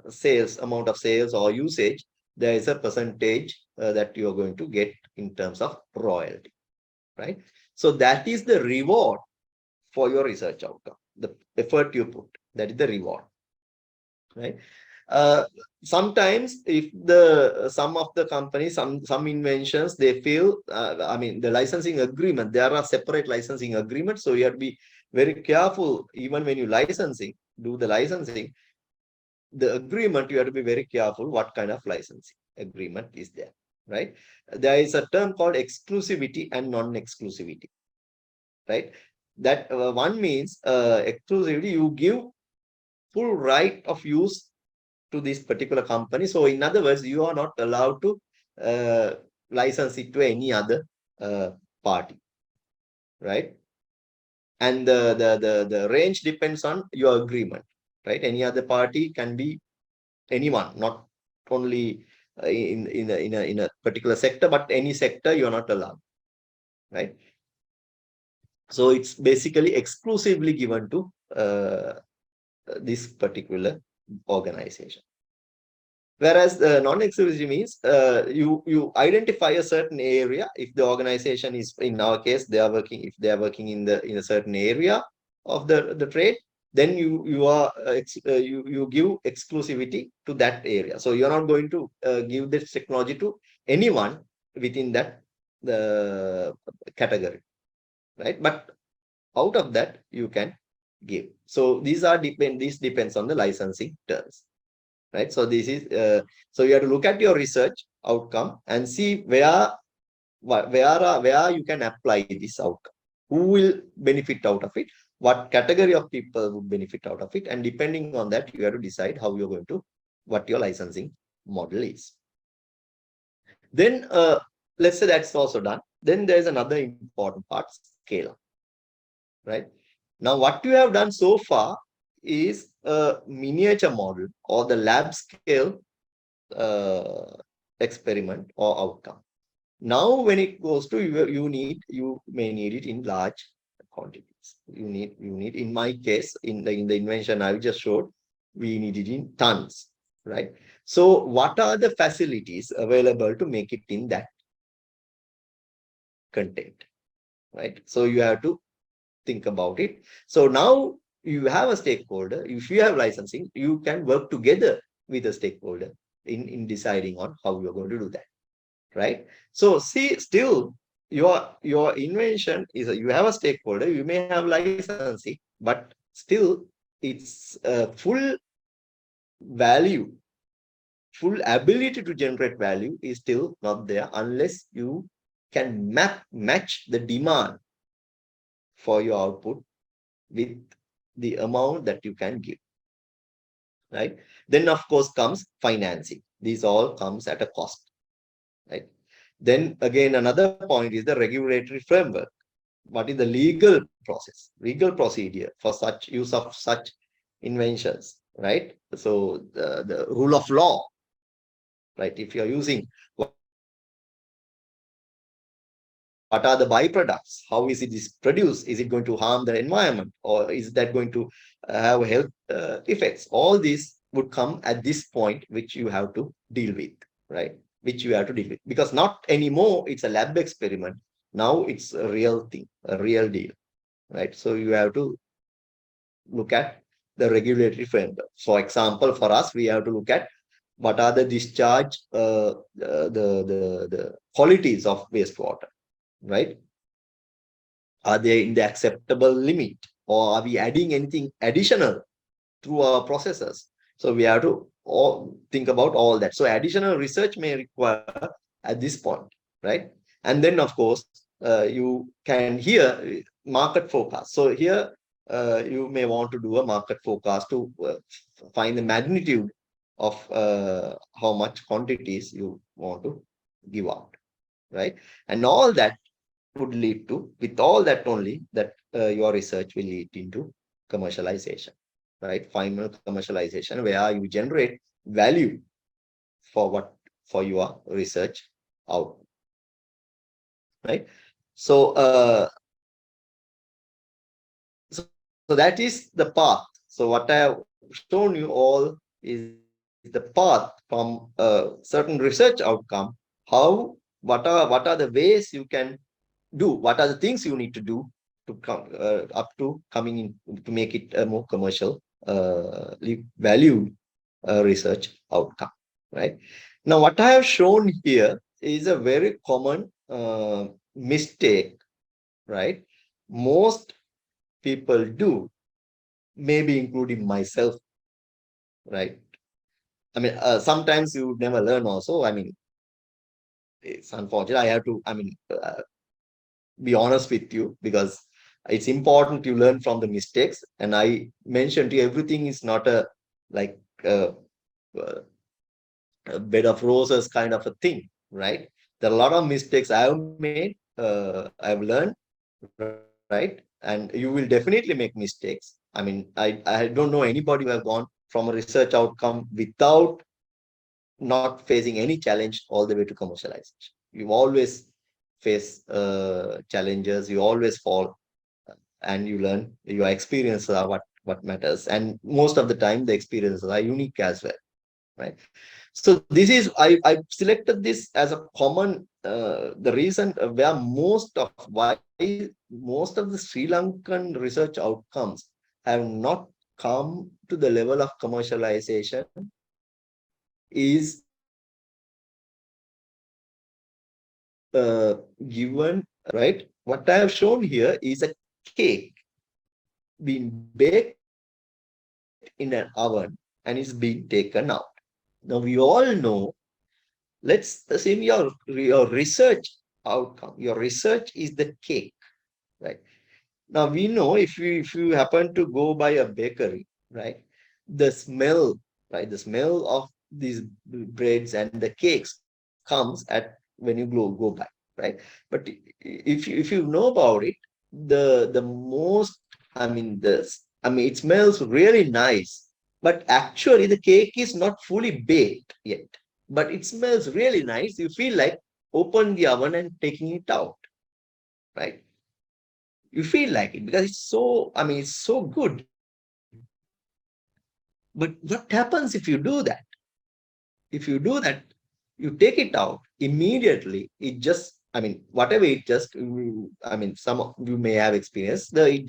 sales, amount of sales or usage, there is a percentage that you are going to get in terms of royalty, right? So that is the reward for your research outcome, the effort you put, that is the reward, right? Sometimes if some of the companies, some inventions, they feel, I mean, the licensing agreement, there are separate licensing agreements, so you have to be very careful. Even when you do the licensing, the agreement, you have to be very careful what kind of licensing agreement is there, right? There is a term called exclusivity and non-exclusivity, right? That one means exclusivity, you give full right of use to this particular company. So in other words, you are not allowed to license it to any other party, right? And the range depends on your agreement, right? Any other party can be anyone, not only in a particular sector, but any sector you're not allowed, right? So it's basically exclusively given to this particular organization. Whereas non-exclusivity means you identify a certain area. If the organization is, in our case, if they are working in a certain area of the trade, then you give exclusivity to that area. So you're not going to give this technology to anyone within that the category, right? But out of that you can give. So these depends on the licensing terms, right? So this is so you have to look at your research outcome and see where you can apply this outcome, who will benefit out of it, what category of people would benefit out of it, and depending on that you have to decide how you're going to, what your licensing model is. Then let's say that's also done. Then there's another important part, scale up, right? Now what you have done so far is a miniature model or the lab scale experiment or outcome. Now when it goes to you may need it in large quantities. You need in my case, in the invention I just showed, we need it in tons, right? So what are the facilities available to make it in that content, right? So you have to think about it. So now you have a stakeholder. If you have licensing, you can work together with a stakeholder in deciding on how you're going to do that, right? So see, still your invention is you have a stakeholder, you may have licensing, but still it's full value, full ability to generate value is still not there unless you can match the demand for your output with the amount that you can give, right? Then of course comes financing. These all comes at a cost, right? Then again, another point is the regulatory framework. What is the legal process, legal procedure for such use of such inventions, right? So the rule of law, right? If you're using, what are the byproducts? How is it produced? Is it going to harm the environment, or is that going to have health effects? All these would come at this point, which you have to deal with, right? Which you have to deal with, because not anymore it's a lab experiment. Now it's a real thing, a real deal, right? So you have to look at the regulatory framework. For example, for us, we have to look at what are the discharge, the qualities of wastewater, right? Are they in the acceptable limit, or are we adding anything additional through our processes? So we have to think about all that. So additional research may require at this point, right? And then of course you can here market forecast. So here you may want to do a market forecast to find the magnitude of how much quantities you want to give out, right? And all that would lead to, with all that only, that your research will lead into commercialization, right? Final commercialization, where you generate value for your research out, right? So so that is the path. So what I have shown you all is the path from a certain research outcome. What are the ways you can do, what are the things you need to do to come up to coming in to make it a more commercial valued research outcome, right? Now what I have shown here is a very common mistake, right? Most people do, maybe including myself, right? I mean, sometimes you never learn also. I mean, it's unfortunate. I have to, be honest with you, because it's important to learn from the mistakes. And I mentioned to you, everything is not like a bed of roses kind of a thing, right? There are a lot of mistakes I have made, I've learned, right? And you will definitely make mistakes. I mean, I don't know anybody who have gone from a research outcome without not facing any challenge all the way to commercialization. You always face challenges, you always fall, and you learn. Your experiences are what matters. And most of the time, the experiences are unique as well, right? So this is, I selected this as a common, the reason where why most of the Sri Lankan research outcomes have not come to the level of commercialization is given, right? What I have shown here is a cake being baked in an oven and is being taken out. Now we all know, let's assume your research outcome, your research is the cake, right? Now we know, if you happen to go by a bakery, right, the smell, right, the smell of these breads and the cakes comes at when you go by, right? But if you know about it, the most, I mean, it smells really nice, but actually the cake is not fully baked yet. But it smells really nice. You feel like open the oven and taking it out, right? You feel like it because it's so, I mean, it's so good. But what happens if you do that? If you do that, you take it out immediately. It just, I mean, whatever it just, I mean, some of you may have experienced the it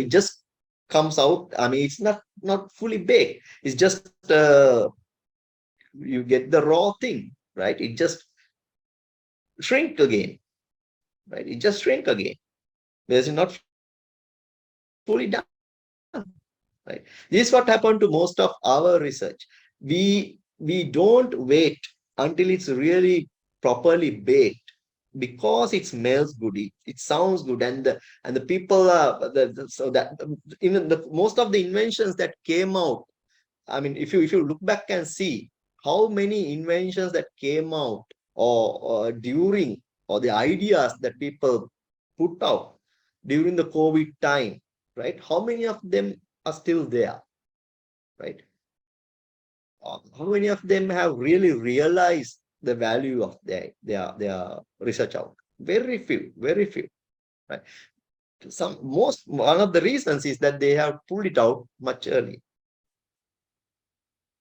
just comes out. I mean, it's not fully baked. It's just you get the raw thing, right? It just shrink again, right? It just shrink again because it's not fully done. Right. This is what happened to most of our research. We don't wait until it's really properly baked because it smells good, it sounds good, and the people are so that even the most of the inventions that came out. I mean, if you look back and see how many inventions that came out, or during, or the ideas that people put out during the COVID time, right? How many of them are still there, right? How many of them have really realized the value of their research out? Very few, very few, right? One of the reasons is that they have pulled it out much early,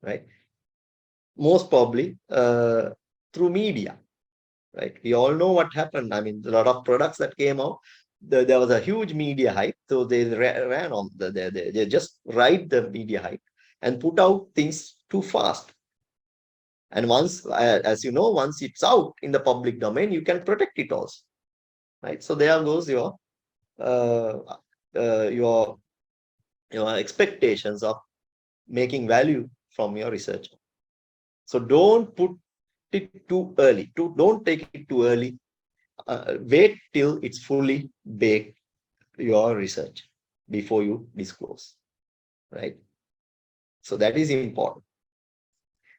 right? Most probably through media, right? We all know what happened. I mean, a lot of products that came out, there was a huge media hype, so they ran on they just ride the media hype and put out things too fast. And once, as you know, once it's out in the public domain, you can protect it also, right? So there goes uh, your expectations of making value from your research. So don't put it too early. Don't take it too early. Wait till it's fully baked, your research, before you disclose, right? So that is important.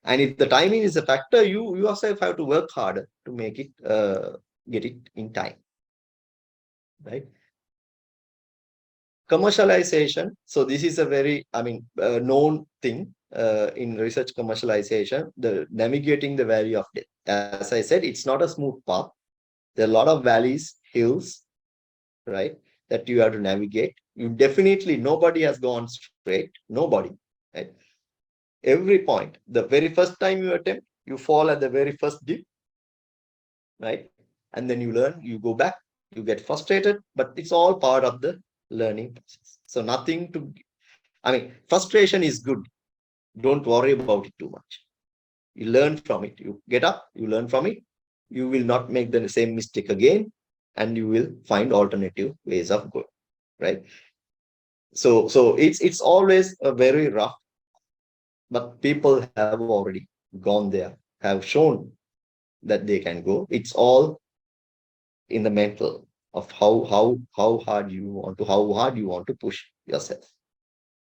And if the timing is a factor, you yourself have to work harder to make it, get it in time, right? Commercialization. So this is a very, known thing in research commercialization, the navigating the valley of death. As I said, it's not a smooth path. There are a lot of valleys, hills, right, that you have to navigate. You definitely, nobody has gone straight. Nobody, right? Every point, the very first time you attempt, you fall at the very first dip, right? And then you learn, you go back, you get frustrated, but it's all part of the learning process. So nothing to, I mean, frustration is good. Don't worry about it too much. You learn from it. You get up, you learn from it. You will not make the same mistake again, and you will find alternative ways of going, right? So it's always a very rough, but people have already gone there, have shown that they can go. It's all in the mental of how hard you want to push yourself,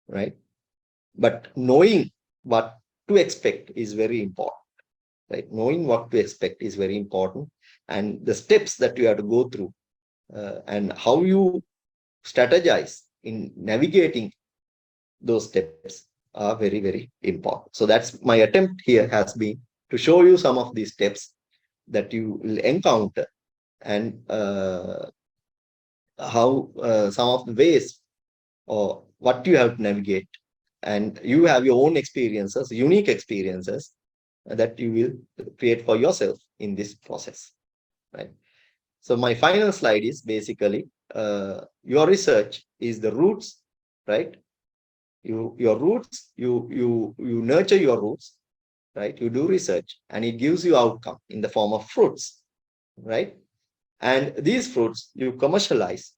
right? But knowing what to expect is very important. right? Knowing what to expect is very important, and the steps that you have to go through and how you strategize in navigating those steps are very, very important. So that's my attempt here has been to show you some of these steps that you will encounter, and how some of the ways or what you have to navigate, and you have your own experiences, unique experiences that you will create for yourself in this process, right? So my final slide is basically your research is the roots, right? Your roots, you nurture your roots, right? You do research and it gives you outcome in the form of fruits, right? And these fruits you commercialize,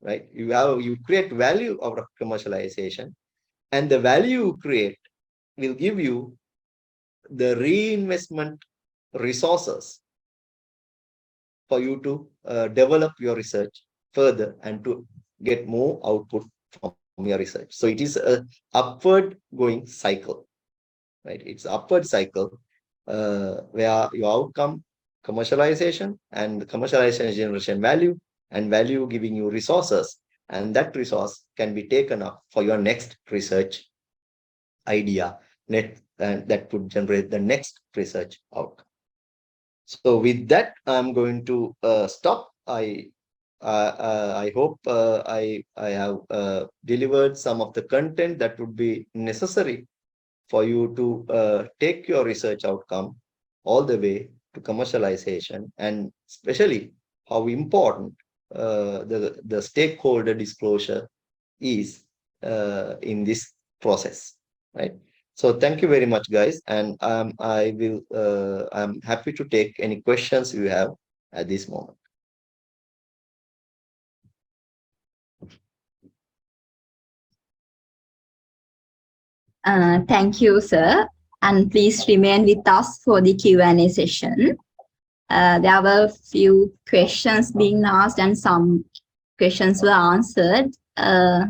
right? You create value out of commercialization, and the value you create will give you the reinvestment resources for you to develop your research further and to get more output from your research. So it is a upward going cycle, right? It's upward cycle where your outcome commercialization, and commercialization generation value, and value giving you resources, and that resource can be taken up for your next research idea net, and that would generate the next research outcome. So with that, I'm going to stop. I hope I have delivered some of the content that would be necessary for you to take your research outcome all the way to commercialization, and especially how important the stakeholder disclosure is in this process, right? So thank you very much, guys, and I'm happy to take any questions you have at this moment. Thank you, sir. And please remain with us for the Q&A session. There were a few questions being asked and some questions were answered. Yeah,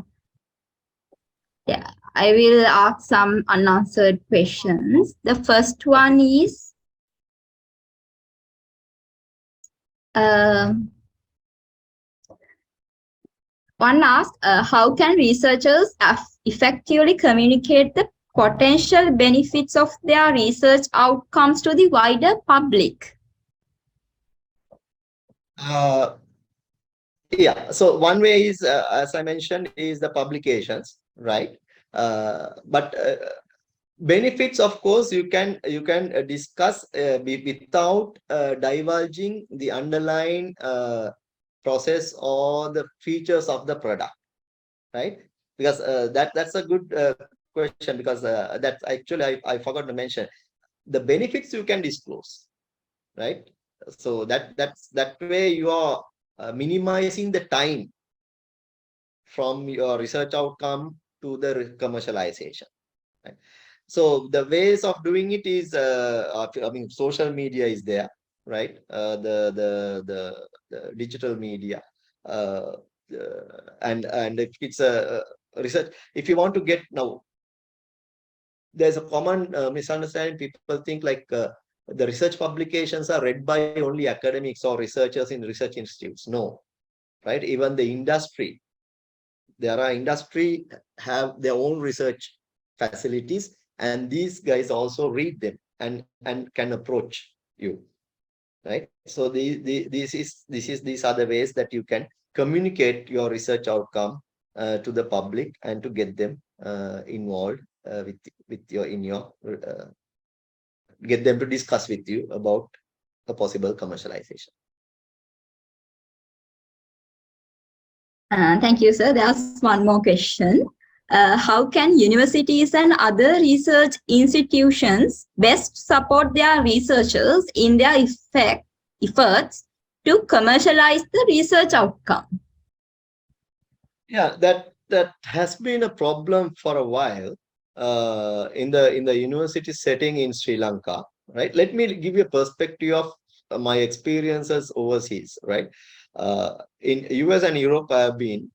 I will ask some unanswered questions. The first one is, one asked, how can researchers effectively communicate the potential benefits of their research outcomes to the wider public? Yeah, so one way is, as I mentioned, is the publications, right? But benefits, of course, you can discuss without divulging the underlying process or the features of the product, right? Because that's a good question, because that's actually I forgot to mention the benefits you can disclose, right? So that way you are minimizing the time from your research outcome to the commercialization, right? So the ways of doing it is, I mean, social media is there, right? The digital media, and if it's a research, if you want to get now, there's a common misunderstanding. People think like the research publications are read by only academics or researchers in research institutes. No, right? Even the industry, there are industry have their own research facilities, and these guys also read them and can approach you, right? So these are the ways that you can communicate your research outcome to the public and to get them involved with your get them to discuss with you about a possible commercialization. Thank you, sir. There's one more question. How can universities and other research institutions best support their researchers in their efforts to commercialize the research outcome? Yeah, that has been a problem for a while in the university setting in Sri Lanka, right? Let me give you a perspective of my experiences overseas, right? In US and Europe, I have been.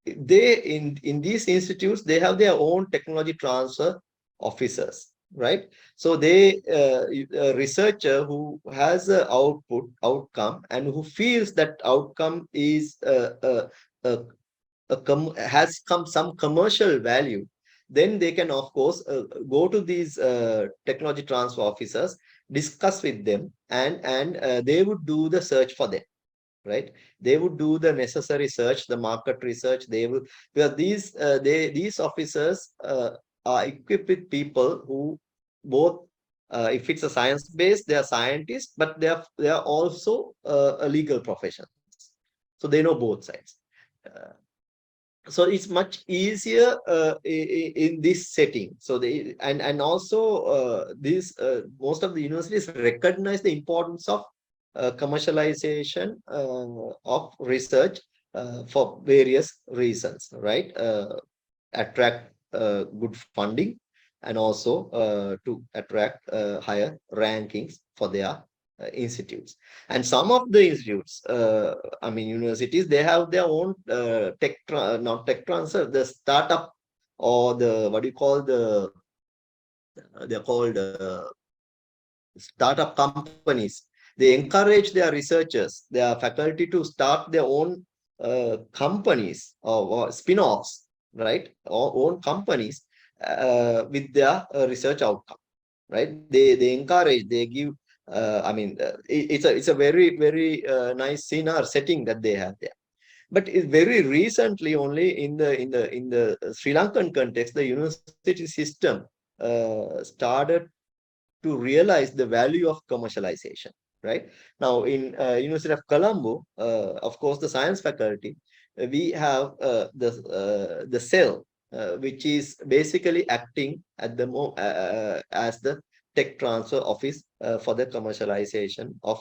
They in these institutes, they have their own technology transfer officers, right? So they a researcher who has a outcome and who feels that outcome is a, has some commercial value, then they can of course go to these technology transfer officers, discuss with them, and they would do the search for them, right? They would do the necessary search, the market research. They will, because these officers are equipped with people who both if it's a science based, they are scientists, but they are also a legal profession, so they know both sides. uh, so it's much easier in this setting. So they, and also these most of the universities recognize the importance of commercialization of research for various reasons, right? Attract good funding, and also to attract higher rankings for their institutes. And some of the institutes, I mean universities, they have their own not tech transfer, the startup, or the what do you call they're called startup companies. They encourage their researchers, their faculty, to start their own companies, or spin-offs, right? Or own companies with their research outcome, right? They encourage, they give. I mean, it's a very nice scene or setting that they have there. But very recently, only in the Sri Lankan context, the university system started to realize the value of commercialization, right? Now in University of Colombo, of course the science faculty, we have the cell which is basically acting at the as the tech transfer office for the commercialization of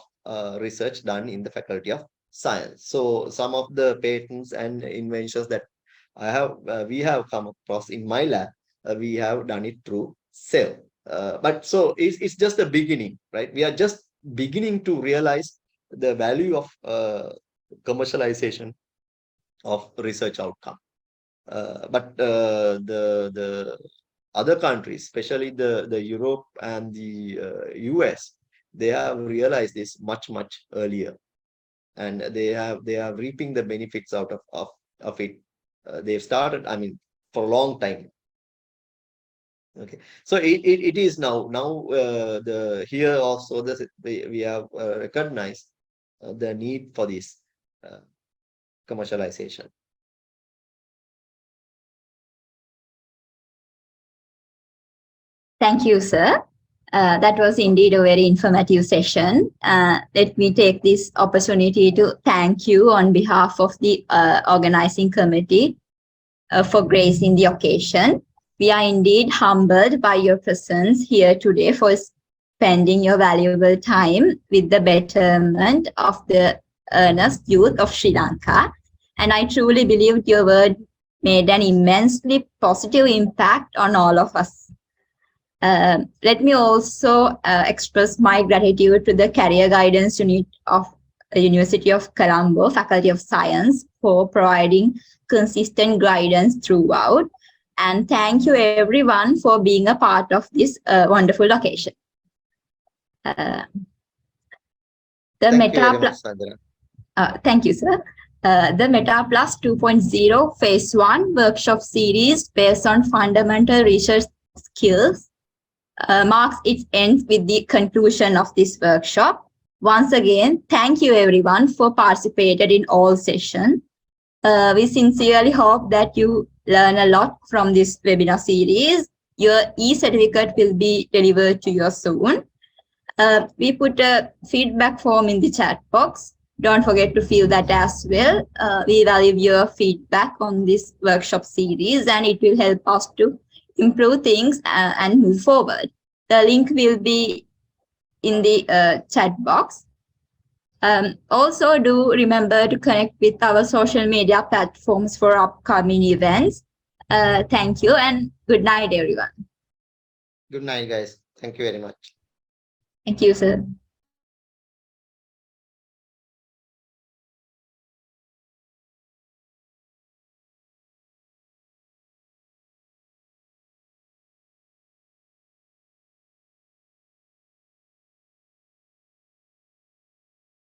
research done in the faculty of science. So some of the patents and inventions that we have come across in my lab, we have done it through cell. But so it's just the beginning, right? We are just beginning to realize the value of commercialization of research outcome. But the other countries, especially the Europe and the US, they have realized this much earlier, and they are reaping the benefits out of it. They've started, I mean, for a long time. Okay, so it is now the here also we have recognized the need for this uh, commercialization. Thank you, sir. That was indeed a very informative session. Let me take this opportunity to thank you on behalf of the organizing committee for gracing the occasion. We are indeed humbled by your presence here today for spending your valuable time with the betterment of the earnest youth of Sri Lanka. And I truly believe your word made an immensely positive impact on all of us. Let me also express my gratitude to the Career Guidance Unit of the University of Colombo, Faculty of Science, for providing consistent guidance throughout. And thank you everyone for being a part of this wonderful occasion. Thank you very much, Sandra. Thank you, sir. The Meta Plus 2.0 Phase 1 workshop series based on fundamental research skills marks its end with the conclusion of this workshop. Once again, thank you everyone for participating in all sessions. We sincerely hope that you learn a lot from this webinar series. Your e-certificate will be delivered to you soon. We put a feedback form in the chat box. Don't forget to fill that as well. We value your feedback on this workshop series, and it will help us to improve things and move forward. The link will be in the chat box. Also, do remember to connect with our social media platforms for upcoming events. Thank you and good night, everyone. Good night, guys. Thank you very much. Thank you, sir.